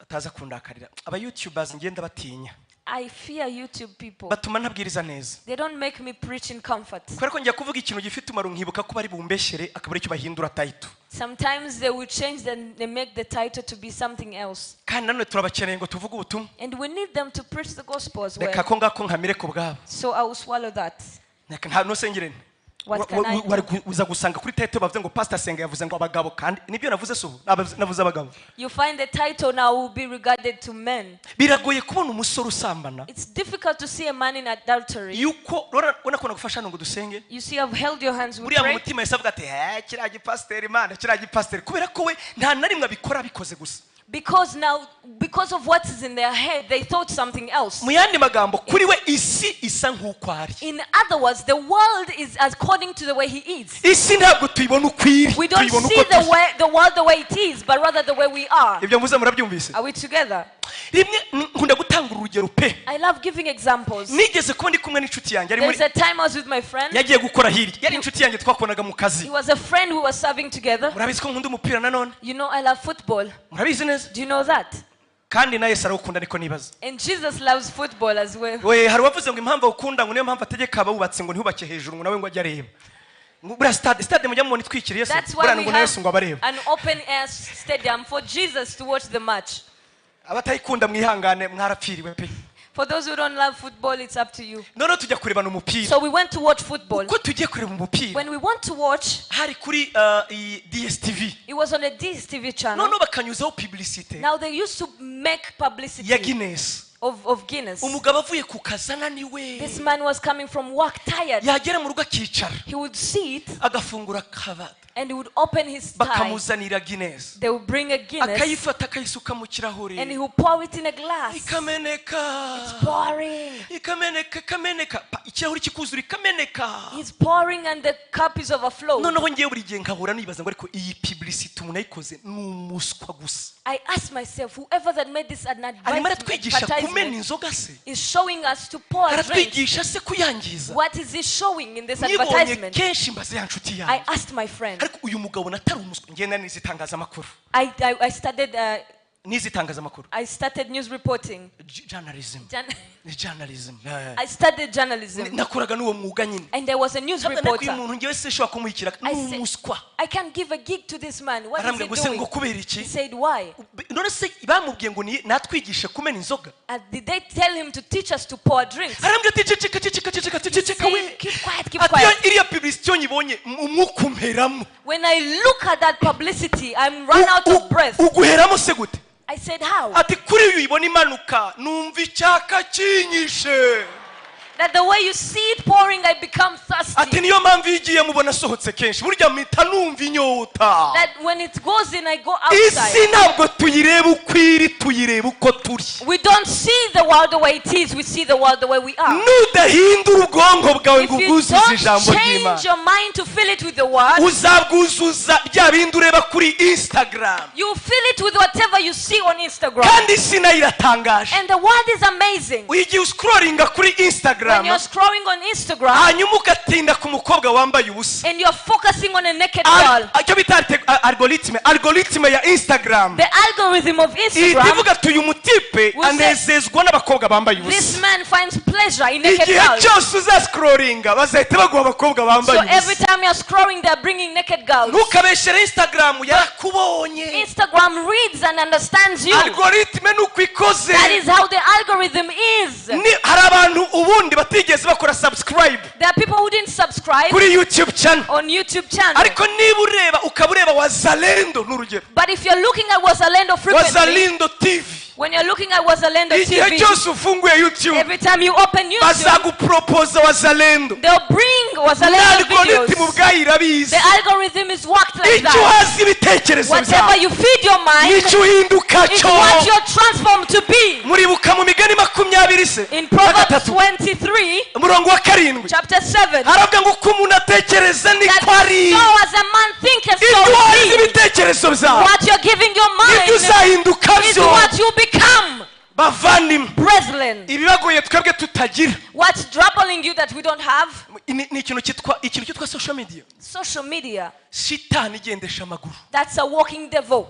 bataza kundakarira aba YouTubers ngenda batinya I fear YouTube people. batuma ntabwiriza neza They don't make me preach in comfort. kubera ko ngiye kuvuga ikintu gifite umaro nkibuka ko bari bumbeshere akabura icyo bahindura title Sometimes they will change they make the title to be something else. kandi nanone turabakeneye ngo tuvuge ubutumwa And we need them to preach the gospel as well. reka ko ngako nkamire ku bwabo So I will swallow that. reka nta nosengerene What can I do? uza gusanga kuri title bavuze ngo Pastor Senga yavuze ngo abagabo kandi nibyo navuze so navuze abagabo You find the title now will be regarded to men. biragoye kubona umusore usambana It's difficult to see a man in adultery. yuko urabona ko nagufasha ngo dusenge You see, I've held your hands with buriya mu prayer. mutima yese avuga ati kiriya gipasiteri imana kiriya gipasiteri kubera ko we nta na rimwe abikora bikoze gusa Because of what is in their head, they thought something else. mu yandi magambo kuri we isi isa nk'uko ari In other words, the world is according to the way he is. isi ntabwo tuyibona uko iri We don't tuyibona see uko turi the world the way it is, but rather the way we are. ibyo muze murabyumvise Are we together? rimwe nkunda gutanga urugero pe I love giving examples. nigeze kuba ndi kumwe n'inshuti yanjye ari muri There's a time I was with my friend. yagiye gukora hirya yari inshuti yanjye twakonaga mu kazi He was a friend who was serving together. murabizi ko nkunda umupira nanone You know, I love football. murabizi neza Do you know that? kandi na Yesu arawukunda ariko nibaza And Jesus loves football as well. we hari uwavuze ngo impamvu awukunda ngo niyo mpamvu ategeka abawubatse ngo ntihubake hejuru ngo nawe ngo ajye areba buriya stade mujya mubona itwikiriye se That's buriya why we ngo na Yesu ngo have abareba an open air stadium for Jesus to watch the match. abatayikunda mwihangane mwarapfiriwe pe For those who don't love football, it's up to you. none tujya kurebana umupira So we went to watch football. uko tugiye kureba umupira When we want to watch, hari kuri iyi DSTV it was on a DSTV channel. none bakanyuzaho publicité Now they used to make ya publicity Guinness of Guinness. umugabo avuye ku kazi ananiwe This man was coming from work tired. yagera mu rugo akicara He would sit agafungura kabati and he would open his tie. bakamuzanira Guinness They would bring a Guinness akayifata akayisuka mu kirahure and he would pour it in a glass. ikameneka Pouring. ikameneka ikirahuri kikuzura ikameneka He's pouring and the cup is overflowing. noneho ngiye buri gihe nkahura nibaza ngo ariko iyi publicity umuntu ayikoze ni umuswa gusa I asked myself, whoever that made this an arimo aratwigisha kumena advertisement inzoga se is showing us to pour drinks. aratwigisha se kuyangiza What is he showing in this nibonye advertisement? kenshi mbaze ya nshuti I yanjye asked my friend. ariko uyu mugabo natari umuswa ngenda nizi itangazamakuru I started news reporting. journalism Jan- ni journalism I studied journalism. nakoraga n'uwo mwuga nyine And there was a news ariko uyu reporter. muntu ngewe se shobora kumuhikira ni I said- umuswa I can't give a gig to this man. What is arambwira he ngo se ngo doing? kubera He iki said, why? none se bamubwiye ngo natwigishe kumena inzoga Did they tell him to teach us to pour drinks? arambwira ati ceceka we Say, keep quiet, keep ati quiet. iriya publicity nyibonye umwuka umperamo When I look at that publicity, I'm run out of breath. uguheramo se gute I said, how? ati kuri uyu ibona imanuka numva icyaka kinyishe That the way you see it pouring, I become ati thirsty. niyo mpamvu iyo igiye mubona asohotse kenshi burya mpita numva inyota That when it goes in, I go isi outside. ntabwo tuyireba uko iri tuyireba uko turi We don't see the world the way it is, we see the world the way we are. nudahindura ubwonko bwawe If ngo you ubwuzuze don't ijambo change ry'imana your mind to fill it with the word, uzabwuzuza bya bindi ureba kuri Instagram you fill it with whatever you see on Instagram. kandi isi nayo iratangaje And the word is amazing. igihe uscrollinga kuri When Instagram you're scrolling on Instagram hanyuma ugatinda ku mukobwa wambaye ubusa and you're focusing on a naked girl, icyo bita algoritme ya Instagram the algorithm of ihita Instagram, ivuga ati uyu mutipe will say, anezezwa n'abakobwa bambaye this ubusa man finds pleasure in naked igihe girls. cyose uzascrollinga bazahita baguha abakobwa So bambaye every ubusa time you're scrolling, they're bringing naked girls. ntukabeshere Instagram yarakubonye Instagram reads and understands you. algoritme nuko ikoze That is how the algorithm is. hari abantu ubundi batigeze bakora subscribe There are people who didn't subscribe kuri YouTube channel on YouTube channel. ariko niba ureba ukaba ureba Wazalendo n'urugero But if you're looking at Wazalendo frequently, Wazalendo TV when you're looking at Wazalendo igihe TV, cyose ufunguye YouTube every time you open YouTube, bazagupropoza Wazalendo they'll bring Wazalendo algoritme videos. ubwayo irabizi The algorithm is worked like icyo that. uhaza ibitekerezo Whatever byawe you feed your mind nicyo uhinduka is cyo what you're transformed to be. muribuka mu migani 20 se In Proverbs gatatu 23, umurongo wa 7 chapter 7, haravuga ngo uko umuntu atekereza that niko ari so as a man thinketh, ibyo so uhaza is he. ibitekerezo byawe What you're giving your ibyo mind uzahinduka is byo what you become. bavandimwe Brethren, ibibagoye twebwe tutagira what's troubling you that we don't have? ni ikintu cyitwa social media Social media. shitani igendesha amaguru That's a walking devil.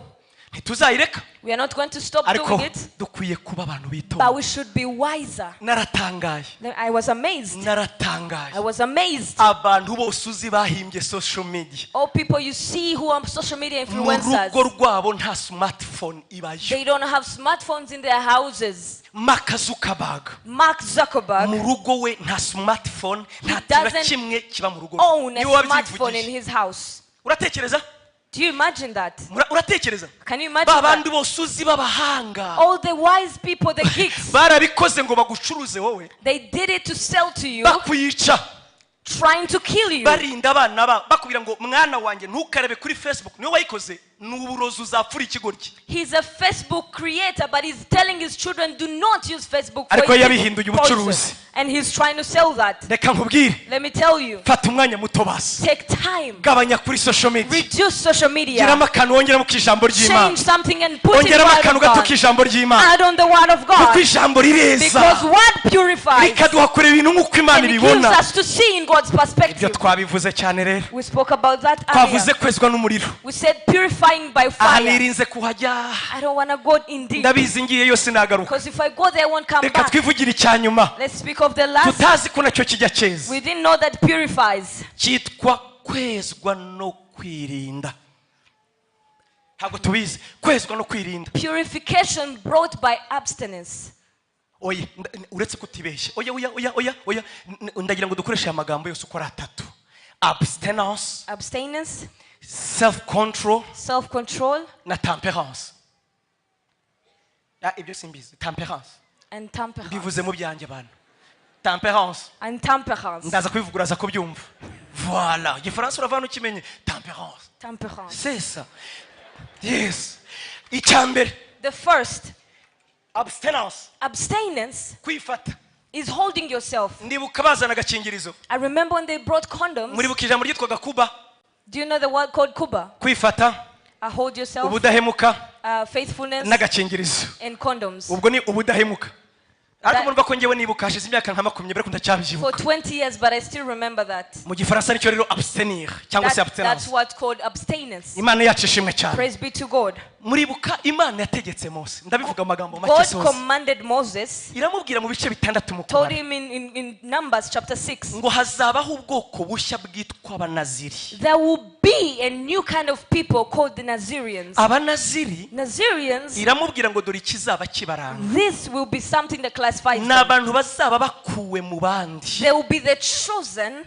ntituzayireka We are not going to stop ariko doing it, dukwiye kuba abantu but bitonda. we should be wiser. Naratangaye I was amazed. naratangaye I was amazed. abantu bose uzi bahimbye social media All people you see who are social media mu rugo influencers, rwabo nta smartphone ibayo. they don't have smartphones in their houses. Mark Zuckerberg Mark Zuckerberg mu rugo we nta smartphone nta doesn't kintu kimwe kiba mu rugo own a Niwe smartphone in wabyivugiye. his house. Uratekereza Do you imagine that? uratekereza Can you imagine ba that? bandi bose uzi b'abahanga All the wise people, the geeks, barabikoze ngo bagucuruze wowe they did it to sell to you, bakwica trying to kill you. barinda abana bakubwira ngo mwana wanjye ntukarebe kuri Facebook niwe wayikoze n'uburozi uzapfura ikigoryi. He's a Facebook creator, but he's telling his children do not use Facebook for Ariko it. yabihinduye ubucuruzi. And he's trying to sell that. Reka nkubwire Let me tell you, fata umwanya muto basi take time, gabanya kuri social media reduce social media, giramo akantu wongeramo ku ijambo ry'Imana change something and put in the ongeramo word akantu of gato God. ku ijambo ry'Imana Add on the word of kuko God, ijambo rireza because word purifies rikaduha kureba ibintu nk'uko Imana and it gives ibibona. us to see in God's Ibyo perspective. twabivuze cyane rero We spoke about that twavuze earlier. kwezwa n'umuriro. We said purifying by Aha fire. nirinze kuhajya I don't want to go in deep, ndabizi ngiye yose nagaruka. because if I go there, I won't come Reka back. twivugire icya nyuma Let's speak of the last. tutazi ko nacyo kijya cyeza We didn't know that purifies. cyitwa kwezwa no kwirinda. Ntabwo tubizi kwezwa no kwirinda. Purification brought by abstinence. Oya uretse kutibeshya oya ndagira ngo dukoreshe amagambo yose uko ari atatu: abstinence, Abstinence, self control self-control, na temperance. Ibyo simbizi. Temperance and temperance. bivuze mu byanjye abantu. Temperance And temperance. ndaza kubivugura za kubyumva. Voilà, igifaransa uravana ukimenye. Temperance Temperance. c'est ça. Yes. Icyambere The first, abstinence, abstinence, kwifata. is holding yourself. Ndibuka bazana agakingirizo. I remember when they brought condoms. Muribuka ijambo ryitwaga kuba. Do you know the word called kuba? Kwifata, Hold yourself, ubudahemuka faithfulness, n'agakingirizo. and condoms. Ubwo ni ubudahemuka. Ariko murumva ko ngewe nibuka hashize imyaka nka 20 ariko For ndacyabyibuka. 20 years, but I still remember that. Mu gifaransa nicyo rero abstenir cyangwa se That's abstinence. what's called abstinence. Imana yacu ishimwe cyane. Praise be to God. Muribuka Imana yategetse Mose. Ndabivuga amagambo make God soze. commanded Moses, Iramubwira mu bice bitandatu mu told kubara him in Numbers chapter 6, ngo hazabaho ubwoko bushya bwitwa abanaziri. there will be a new kind of people called the Nazareans. Abanaziri Nazareans, iramubwira ngo dore ikizaba kibaranga. this will be something that classifies Ni them. abantu bazaba bakuwe mu bandi. They will be the chosen,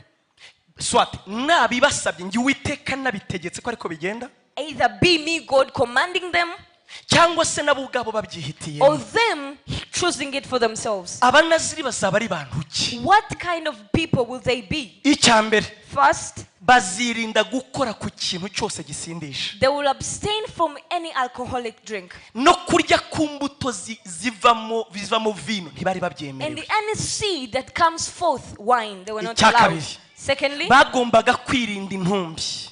Swat nabibasabye ngi Uwiteka nabitegetse ko ariko bigenda either be me, God commanding them, cyangwa se nabo ubwabo babyihitiye. or them choosing it for themselves. Abanaziri bazaba ari bantu ki? What kind of people will they be? Icyambere First, bazirinda gukora ku kintu cyose gisindisha they will abstain from any alcoholic drink. no kurya ku mbuto zivamo vino ntibari And babyemerewe. any seed that comes forth, wine, they were not Icya allowed. kabiri. Secondly, Bagombaga kwirinda intumbi.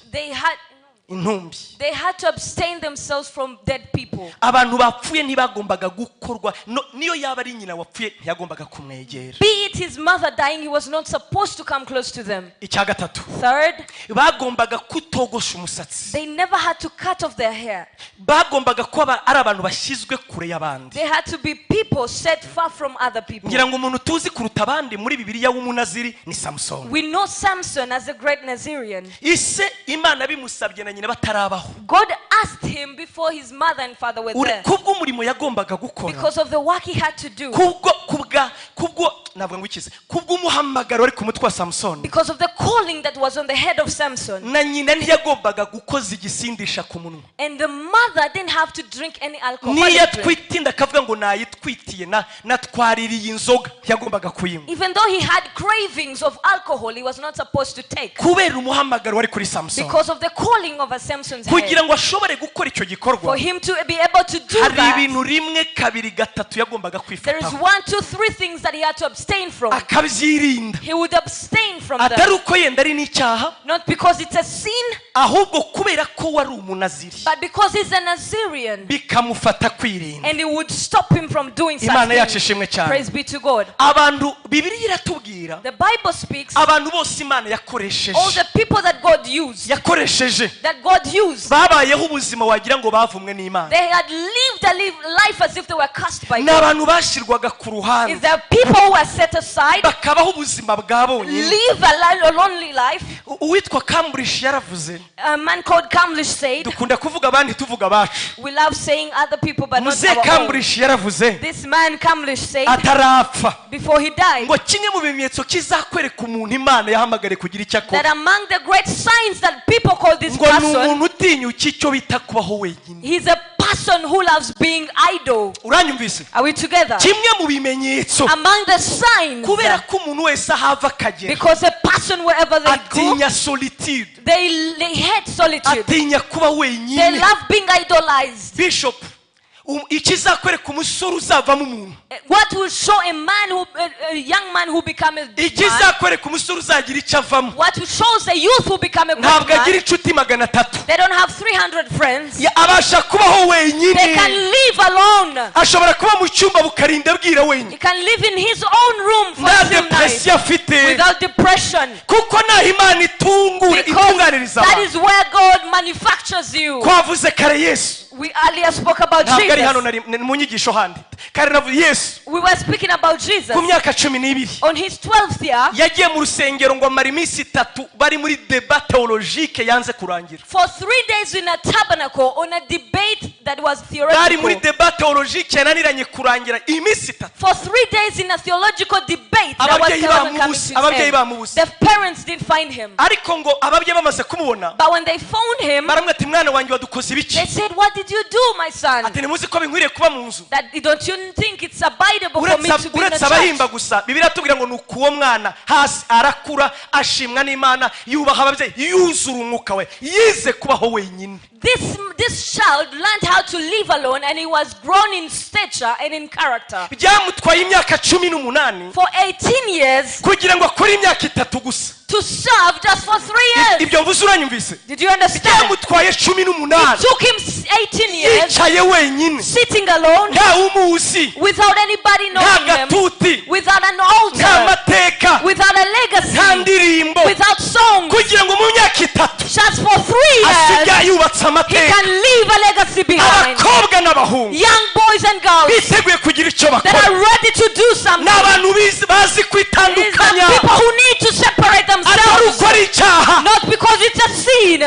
they had to abstain themselves from dead people. Abantu bapfuye ntibagombaga gukorwa niyo yaba ari nyina wapfuye ntiyagombaga kumwegera. Be it his mother dying, he was not supposed to come close to them. Icya gatatu, Third, bagombaga kutogosha umusatsi. they never had to cut off their hair. Bagombaga kuba ari abantu bashyizwe kure y'abandi. They had to be people set far from other people. Ngira ngo umuntu tuzi kuruta abandi muri Bibiliya w'umunaziri ni Samson. We know Samson as a great Nazarian. Ise Imana bimusabye na nyina batarabaho. God asked him before his mother and father were there, Kubwo umurimo yagombaga gukora. because of the work he had to do, kubwo navuga ngo ikize kubwo umuhamagaro ari ku mutwe wa Samson. because of the calling that was on the head of Samson. Na nyina ntiyagombaga gukoza igisindisha ku munwa. And the mother didn't have to drink any alcohol. Niyo twitinde akavuga ngo nayitwitiye natwaririye inzoga yagombaga kuyinywa. Even though he had cravings of alcohol, he was not supposed to take, Kubera umuhamagaro wari kuri Samson. because of the calling of a Samson's Kugira head. ngo ashobore gukora icyo For gikorwa him to be able to do hari that, ibintu rimwe kabiri gatatu yagombaga there is kwifataho. 1, 2, 3 things that he had to abstain abstain from. akabyirinda, He would abstain from them. atari uko yenda ari n'icyaha, Not because it's a sin, ahubwo kubera ko wari umunaziri but because he's a Nazirian. bikamufata kwirinda. And it would stop him from doing such Imana yacu things. ishimwe cyane. Praise be to God. Abantu Bibiliya iratubwira The Bible speaks abantu bose Imana all yakoresheje the people that God used, that God used, babayeho ubuzima wagira ngo bavumwe n'Imana. they had lived a life as if they were cast by Ni God. abantu bashyirwaga ku Is ruhande there people who are set aside, bakabaho ubuzima bwa bonyine. live a lonely life? Uwitwa Cambridge yaravuze, A man called Cambridge said, dukunda kuvuga abandi tuvuga abacu. we love saying other people but not Muze our own. Cambridge yaravuze This man Cambridge said, atarapfa before he died, ngo kimwe mu bimenyetso kizakwereka umuntu Imana yahamagare kugira icyo that akora among the great signs that people call this ngo ni person, umuntu utinyuka icyo bita kubaho wenyine. he's a person who loves being idle. Uranyumvise? Are we together? Kimwe mu bimenyetso Among the signs, kubera ko umuntu wese ahava akagera because a person wherever they go, atinya solitude, they hate solitude. atinya kuba They wenyine. love being idolized. Bishop, ikizakwereka umusore uzavamo umuntu, What will show a man who, a young man who become a man? ikizakwereka umusore uzagira icyo avamo, What shows a youth who become a great ntabwo agira man? inshuti 300. They don't have 300 friends. Abasha kubaho They wenyine, can live alone. ashobora kuba mu cyumba bukarinda bwira wenyine, He can live in his own room for nta a few nights depresiyo afite, without depression. kuko naho Imana Because itunganiriza that abantu. is where God manufactures you. Twavuze kare Yesu, We earlier spoke about ntabwo ari hano Jesus. mu nyigisho handi, kare navuze Yesu We were speaking about Jesus. ku myaka 12 On his 12th year, yagiye mu rusengero ngo amara iminsi 3 bari muri débat théologique yanze kurangira. for 3 days in a tabernacle on a debate that was Bari muri theoretical. débat théologique yananiranye kurangira iminsi 3. For 3 days in a theological debate that was Ababyeyi never coming bamubuze, to ababyeyi its end. bamubuze. The parents did find him. Ariko ngo ababyeyi bamaze kumubona But when they found him, baramwe ati mwana wanjye wadukoze ibiki? they said, what did you do, my son? Ati ntimuzi ko binkwiriye kuba mu nzu. That don't you think it's abidable for me to be in a Uretse abahimba church? gusa Bibiliya atubwira ngo nuko uwo mwana hasi arakura ashimwa n'Imana, yubaha ababyeyi, yuzura umwuka we, yize kubaho wenyine. This child learned how to live alone, and he was grown in stature and in character. Byamutwaye imyaka 18 For 18 years kugira ngo akore imyaka 3 gusa. to serve just for 3 years. Ibyo mvuze uranyumvise? Did you understand? Byamutwaye It 18 took him 18 years yicaye wenyine, sitting alone nta umuzi, without anybody nta knowing him, gatuti, without an nta altar, mateka, without a nta legacy, ndirimbo, without songs. kugira ngo mu myaka 3 Just for 3 asiga years, yubatse he amateka. can leave a legacy behind. Abakobwa n'abahungu Young boys and girls biteguye kugira icyo that bakora, are ready to do something. n'abantu bazi It is the kwitandukanya, people who need to separate atari themselves, ukora icyaha, not because it's a sin,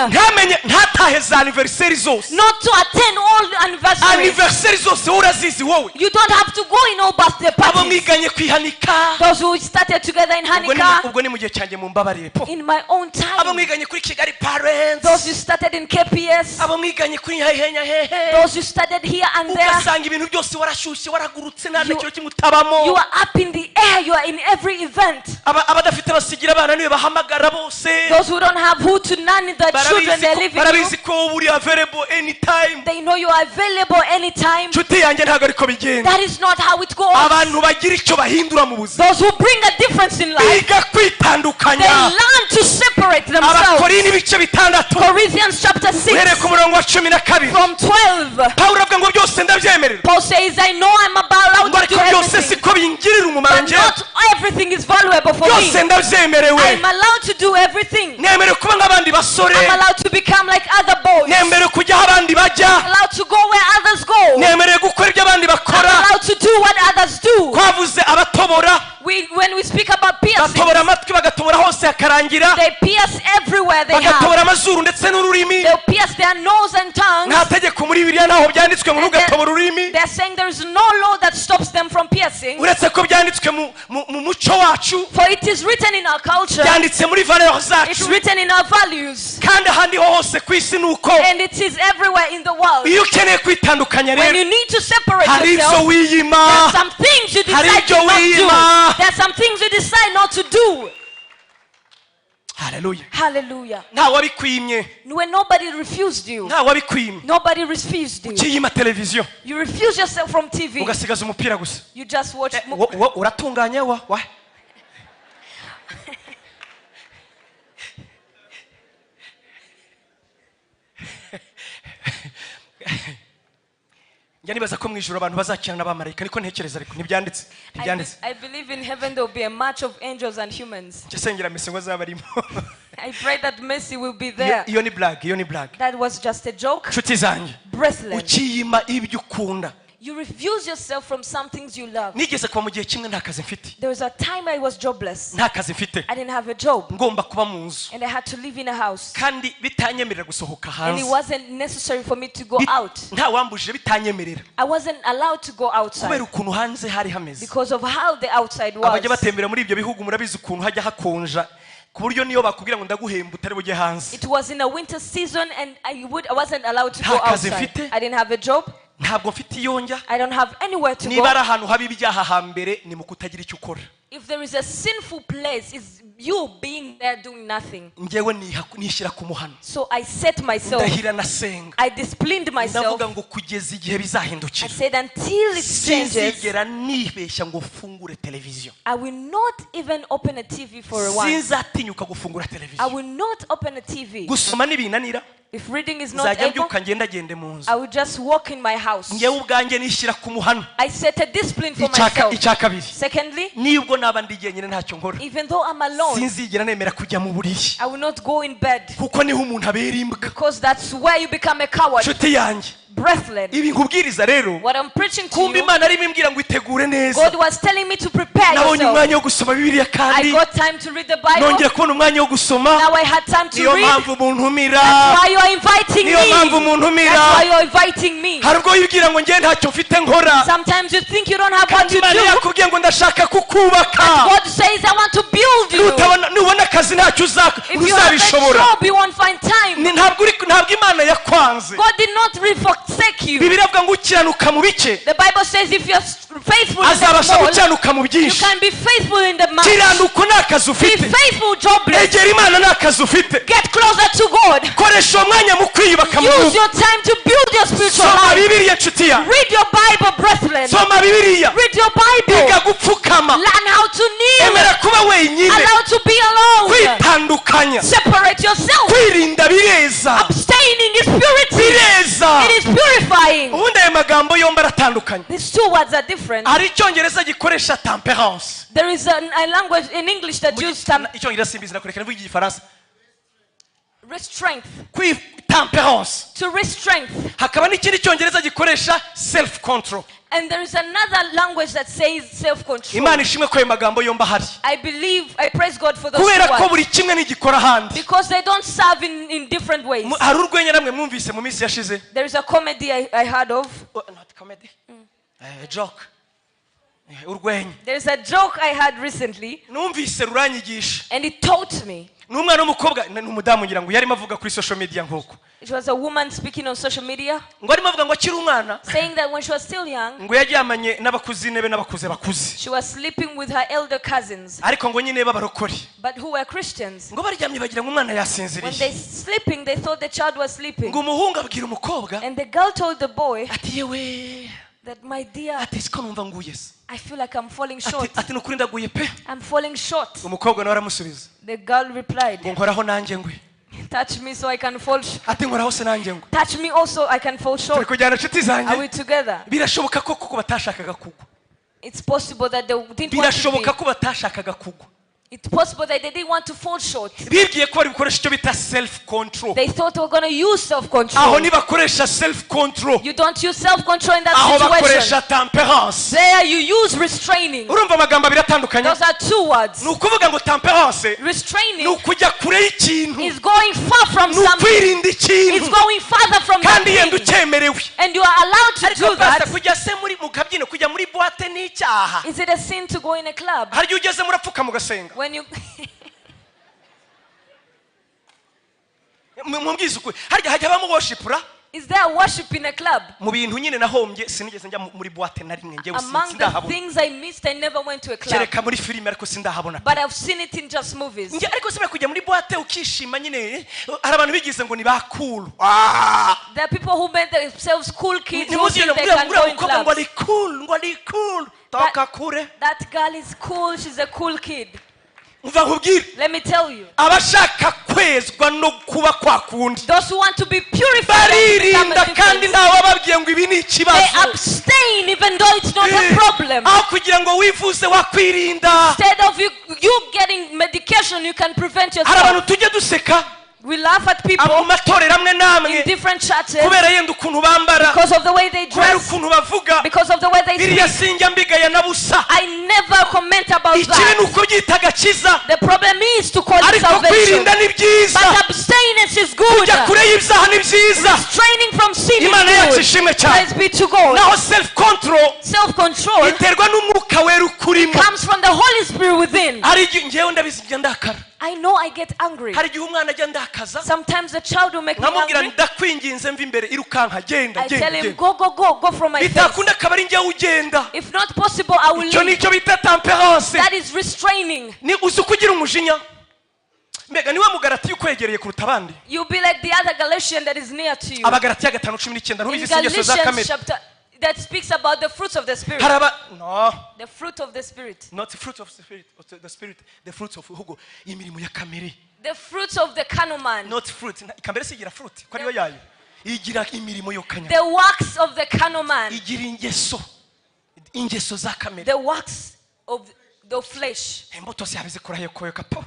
ntatahe za anniversaire zose. not to attend all the anniversaries. Anniversaire zose urazizi wowe, You don't have to go in all birthday abo parties. mwiganye kwihanika, Those who started together in Hanukkah, ubwo ni mu gihe cyanjye mumbabarire po, in my own abo time. mwiganye kuri Kigali Parents, Those who started in KPS, abo mwiganye kuri hehe, those who started here and there. ugasanga ibintu byose warashyushye waragurutse nta na kiro kimwe utabamo. You are up in the air, you are in every event. Abadafite basigira abana niwe bahamagara bose, Those who don't have who to nanny the children they live in you, barabizi ko uri available anytime. they know you are available anytime. Nshuti yanjye ntabwo ariko bigenda. That is not how it goes. Abantu bagira icyo bahindura mu buzima Those who bring a difference in life, biga they kwitandukanya. learn to separate themselves. Abakorinto ibice 6 Corinthians chapter uhereye 6 ku murongo wa 12, from 12. Pawulo avuga ngo byose ndabyemerera, Paul says, I know I'm allowed ngo to do ariko byose everything, siko bingirira umumaro but njye, not everything is valuable for me. byose ndabyemerewe. I'm allowed to do everything. Nemerewe kuba nk'abandi basore, I'm allowed to become like other boys. nemerewe kujya aho abandi bajya, I'm allowed to go where others go. nemerewe gukora ibyo abandi I'm bakora. allowed to do what others do. Twavuze abatobora, When we speak about piercing, batobora amatwi bagatobora hose hakarangira, they pierce everywhere they bagatobora have. amazuru ndetse n'ururimi. They'll pierce their nose and tongues. Nta tegeko muri Bibiliya naho byanditswe ngo And ntugatobora ururimi, they're saying there is no law that stops them from piercing. uretse ko byanditswe mu muco wacu, For it is written in our culture, byanditse muri valeur it's zacu, written in our values, kandi ahandi hose ku isi ni uko. and it is everywhere in the world. Iyo ukeneye kwitandukanya When rero, you need to separate hari ibyo yourself, wiyima, there's some things you hari decide to ibyo not wiyima. do. There's some things you decide not to do. haleluya Hallelujah. nta wabikwimye When nobody refused you. nta wabikwimye Nobody refused you. ukiyima televiziyo You refuse yourself from TV. ugasigaza umupira gusa You just watch. uratunganye wa njya nibaza ko mu ijuru abantu bazakirana n'abamarayika niko ntekereza ariko ntibyanditse I believe in heaven there will be a match of angels and humans. nsengera Messi ngo azaba arimo I pray that Messi will be there. iyo ni blague That was just a joke. nshuti zanjye Breathless. ukiyima ibyo ukunda You refuse yourself from some things you love. nigeze kuba mu gihe kimwe nta kazi mfite There was a time I was jobless. nta kazi mfite I didn't have a job. ngomba kuba mu nzu And I had to live in a house. kandi bitanyemerera gusohoka And it hanze wasn't necessary for me to go out. nta wambujije bitanyemerera I wasn't allowed to go outside kubera ukuntu hanze hari hameze because of how the outside abajya was. batembera muri ibyo bihugu murabizi ukuntu hajya hakonja ku buryo niyo bakubwira ngo ndaguhemba utari bujye hanze It was in a winter season and I wasn't allowed to Nta go kazi outside. mfite. I didn't have a job. ntabwo mfite iyo njya I don't have anywhere to niba ari go. ahantu haba ibyaha hambere ni mu kutagira icyo ukora If there is a sinful place, it's you being there doing nothing. njyewe nishyira ku muhano So I set myself, ndahira nasenga I disciplined myself. ndavuga ngo kugeza igihe I bizahindukira said until it changes, sinzigera nibeshya ngo mfungure televiziyo I will not even open a TV for a while. sinzatinyuka gufungura I televiziyo will not open a TV. gusoma nibinanira If reading is not nzajya able, mbyuka ngendagende mu nzu I will just walk in my house. njyewe ubwanjye nishyira ku muhano I set a discipline for myself. icya kabiri Secondly, nibwo naba ndi jyenyine ntacyo nkora even though I'm alone, sinzigera nemera kujya mu buriri I will not go in bed kuko niho umuntu abera imbwa because that's where you become a coward. nshuti yanjye Breathless. ibi nkubwiriza rero What I'm preaching to kumva you, imana arimo imbwira ngo itegure neza God was telling me to prepare nabonye yourself. umwanya wo gusoma bibiliya I kandi got time to read the Bible. nongera kubona umwanya wo gusoma Now I had time to niyo read. mpamvu muntumira That's why you are inviting niyo mpamvu me. muntumira That's why you are inviting me. hari ubwo wibwira ngo njye ntacyo mfite nkora Sometimes you think you don't have what kandi to imana do. yakubwiye ngo ndashaka kukubaka God says, I want to build you. nubona akazi ntacyo If you have a uzabishobora job, you won't find time. ntabwo imana yakwanze God did not forsake you. bibiliya avuga ngo ukiranuka mu bike The Bible says if you're faithful in the azabasha small, gukiranuka mu you byinshi can be faithful in the much. kiranuka ni akazi Be ufite faithful, jobless. egera imana ni akazi ufite Get closer to God. koresha uwo mwanya mu kwiyubaka mu Use mwuka your time to build your spiritual soma life. bibiliya nshuti ya Read your Bible, brethren. soma bibiliya Read your Bible. iga gupfukama Learn how to kneel. emera kuba wenyine Allow to be alone. kwitandukanya Separate yourself. kwirinda bireza Abstaining is purity. bireza It is purifying. ubundi ayo magambo yombi aratandukanye These two words are different. hari icyongereza gikoresha temperance There is a language in English that uses icyongereza simbizi nakureka navuga igifaransa restraint. temperance To restraint. hakaba n'ikindi cyongereza gikoresha self control And there is another language that says self-control. imana ishimwe ko ayo magambo yombi ahari I praise God for those two kubera ko words. buri kimwe ntigikora ahandi Because they don't serve in different ways. hari urwenya namwe mwumvise mu minsi yashize There is a comedy I heard of. not comedy joke urwenya There is a joke I heard recently, numvise ruranyigisha and it taught me. ni umwana w'umukobwa ni umudamu ngira ngo yarimo avuga kuri social media nk'uko It was a woman speaking on social media, ngo arimo avuga ngo akiri umwana saying that when she was still young, ngo yaryamanye n'abakuzine be n'abakuze bakuze she was sleeping with her elder cousins, ariko ngo nyine b'abarokore but who were Christians. ngo baryamye bagira ngo umwana When yasinziriye they sleeping, they thought the child was sleeping. ngo umuhungu abwira umukobwa And the girl told the boy ati yewe that, my dear, ati siko numva nguye se I feel like I'm falling short. ati ni ukuri ndaguye pe I'm falling short. umukobwa nawe aramusubiza The girl replied, ngo nkoraho nanjye ngwe touch me so I can fall short. ati nkoraho se nanjye ngwe Touch me also, I can fall turi short. kujyana inshuti Are zanjye we together? birashoboka ko kuko batashakaga kugwa It's possible that they didn't want to birashoboka be. ko batashakaga kugwa It's possible that they didn't want to fall short. bibwiye ko bari bukoresha icyo bita self control They thought they were going to use aho self-control. nibakoresha self control You don't use self-control in that aho situation. bakoresha temperance There you use restraining. urumva amagambo abiri atandukanye Those are two words. ni ukuvuga ngo temperance ni Restraining ukujya kure y'ikintu is going far from ni something. ukwirinda It's ikintu going farther from kandi yenda something. ucyemerewe And you are allowed to ariko do pastor that. kujya se muri mu kabyino kujya muri boîte ni icyaha Is it a sin to go in a club? hari igihe ugeze murapfuka mugasenga When you mubwiza ukuri harya hajya habamo worshipura Is there worship in a club? mu bintu nyine nahombye sinigeze njya muri boîte na rimwe njyewe Among the sindahabona things I missed, I never went to a club. kereka muri filime ariko sindahabona But I've seen it in just movies. njye ariko simba kujya muri boîte ukishima nyine hari abantu bigize ngo ni ba cool There are people who made themselves cool kids who nimuzi think they can go in ngo clubs. ari cool toka kure That girl is cool. She's a cool kid. umva nkubwire Let me tell you. abashaka kwezwa no kuba kwa kundi Those who want to be purified and become a baririnda kandi difference, ntawe bababwiye ngo ibi ni they ikibazo abstain even though it's not a problem. aho kugira ngo wivuze wakwirinda Instead of you getting medication, you can prevent hari yourself. abantu tujya duseka We laugh at mu people matorero amwe n'amwe in different churches kubera yenda ukuntu bambara because of the way they kubera dress, ukuntu bavuga because of the way they biriya speak. sinjya mbigaya na busa I never comment about ikibi ni that. uko byita agakiza The problem is to call it ariko salvation. kwirinda ni byiza But abstinence is good. kujya kure y'ibyaha ni byiza Restraining from sin imana yacu is good. ishimwe cyane Praise be to God. naho self control Self-control iterwa n'umwuka wera ukurimo comes from the Holy Spirit within. hari igihe ngewe ndabizi njya ndakara I know I get angry. hari igihe umwana ajya ndakaza Sometimes the child will make me nkamubwira angry. ndakwinginze mva imbere irukanka genda I tell genda him, genda go from my face. bitakunda akaba ari njyewe ugenda If not possible, I will icyo leave. nicyo bita temperance That is restraining. ni uzi uko ugira umujinya mbega niwe mugaratiya ukwegereye kuruta abandi You'll be like the other Galatian that is near to you. abagaratiya 5:19 In ntubizi ingeso za Galatians kamere chapter that speaks about the fruits of the Spirit. hari no The fruit of the Spirit. not the fruit of the spirit the fruits of hugo imirimo ya kamere The fruits of the carnal man. not fruit kamere sigira fruit ko ariyo yayo igira imirimo yo kanya The works of the carnal man. igira ingeso za kamere The works of the flesh. imbuto zihabize kurayokoyoka po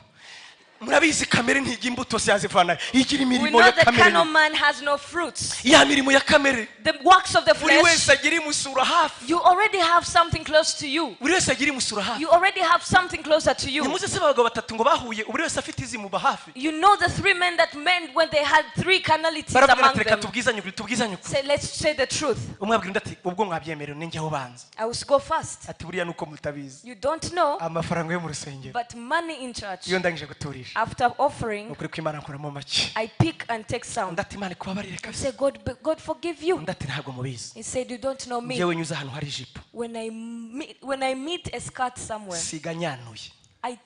murabizi kamere ntigira imbuto zazivana igira We imirimo know ya the carnal kamere man has no fruits. ya mirimo ya kamere The works of the buri flesh. wese agira imusura hafi You already have something close to you. buri wese agira imusura hafi You already have something closer to you. nimuze se abagabo batatu ngo bahuye buri wese afite izimuba hafi You know the three men that men when they had three carnalities baravuga among ati reka them. tubwizanye ukuri Say, let's say the truth. umwe abwira undi ati ubwo mwabyemerewe ninjye aho banza I will go first. ati buriya nuko mutabizi You don't know, amafaranga yo mu rusengero but money in church. iyo ndangije guturisha After ni offering, ukuri ko imana nkuramo make I pick and take some. undi ati imana ikubabarire I kabisa say, God forgive you. undi ati ntabwo mubizi He said, you don't know me. njyewe nyuze ahantu hari ijipo When I meet a skirt somewhere, siga nyanuye I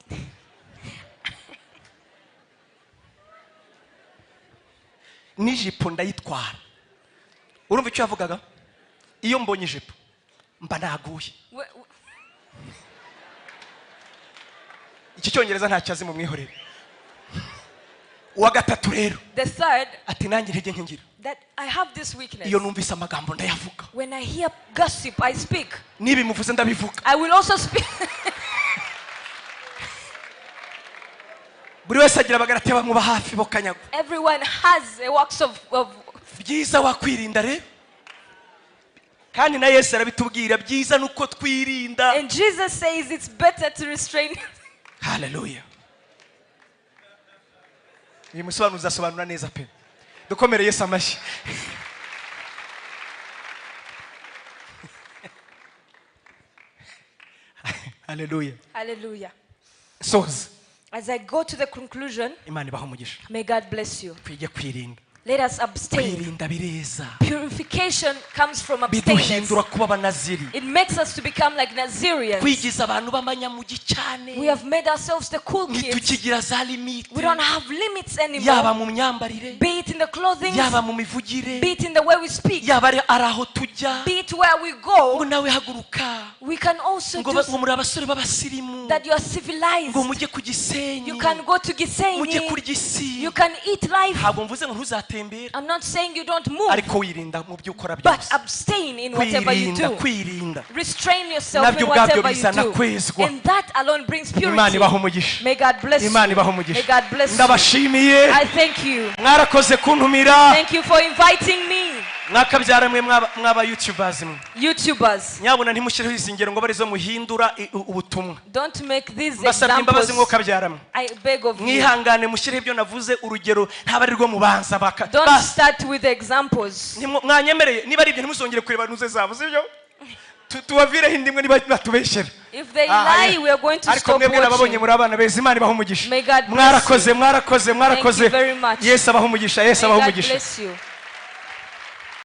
n'ijipo ndayitwara urumva icyo yavugaga iyo mbonye ijipo mba naguye iki cyongereza ntacyo azi mu mwihorere uwa gatatu rero the third, ati nanjye intege nkingira that I have this weakness. iyo numvise amagambo ndayavuga When I hear gossip, I speak. n'ibimuvuze ndabivuga I will also speak. buri wese agira abagaratiya bamwuba hafi bo kanyagwa Everyone has a works of byiza wakwirinda rero kandi na Yesu arabitubwira byiza nuko twirinda and Jesus says it's better to restrain. haleluya uyu musobanuzi uzasobanura neza pe dukomere Yesu amashyi haleluya Hallelujah. soza As I go to the conclusion, imana ibaho umugisha may God bless you. twige kwirinda Let us abstain. kwirinda bireza Purification comes from abstinence. biduhindura kuba abanaziri It makes us to become like Nazirians. kwigiza abantu b'abanyamugi cyane We have made ourselves the cool kids. ntitukigira za limite We don't have limits yaba anymore. mu myambarire Be it in the clothing, yaba mu mivugire be it in the way we speak, yaba ari aho tujya be it where we ngo go. nawe haguruka We can also ngo do ngo muri abasore b'abasirimu that. You are civilized. ngo mujye ku Gisenyi You can go to mujye Gisenyi. kurya isi You can eat life. ntabwo mvuze ngo ntuzatembere I'm not saying you don't move, ariko wirinda mu byo ukora but byose abstain in whatever you kwirinda do. kwirinda Restrain yourself nabyo in ubwabyo whatever you bizana do. kwezwa And that alone brings imana purity. ibaho umugisha May God bless imana ibaho you. May umugisha God bless you. ndabashimiye I thank you. mwarakoze kuntumira Thank you for inviting me. mwakabyara mwe mwaba youtubers mwe YouTubers, nyabuna ntimushyireho izi ngero ngo barizo muhindura ubutumwa don't make these mbasabye imbabazi examples. mwokabyara mwe I beg of you. mwihangane mushyireho ibyo navuze urugero ntaba ari rwo mubanza Don't start with examples. mwanyemereye niba ari ibyo ntimuzongere kureba nuze zabo sibyo tubavireho indi imwe niba batubeshyera If they lie, we are going to ariko stop mwebwe nababonye watching. muri abana beza imana ibaha umugisha May God bless mwarakoze you. mwarakoze Thank you very much. yesu abaha umugisha yesu May abaha God umugisha bless you.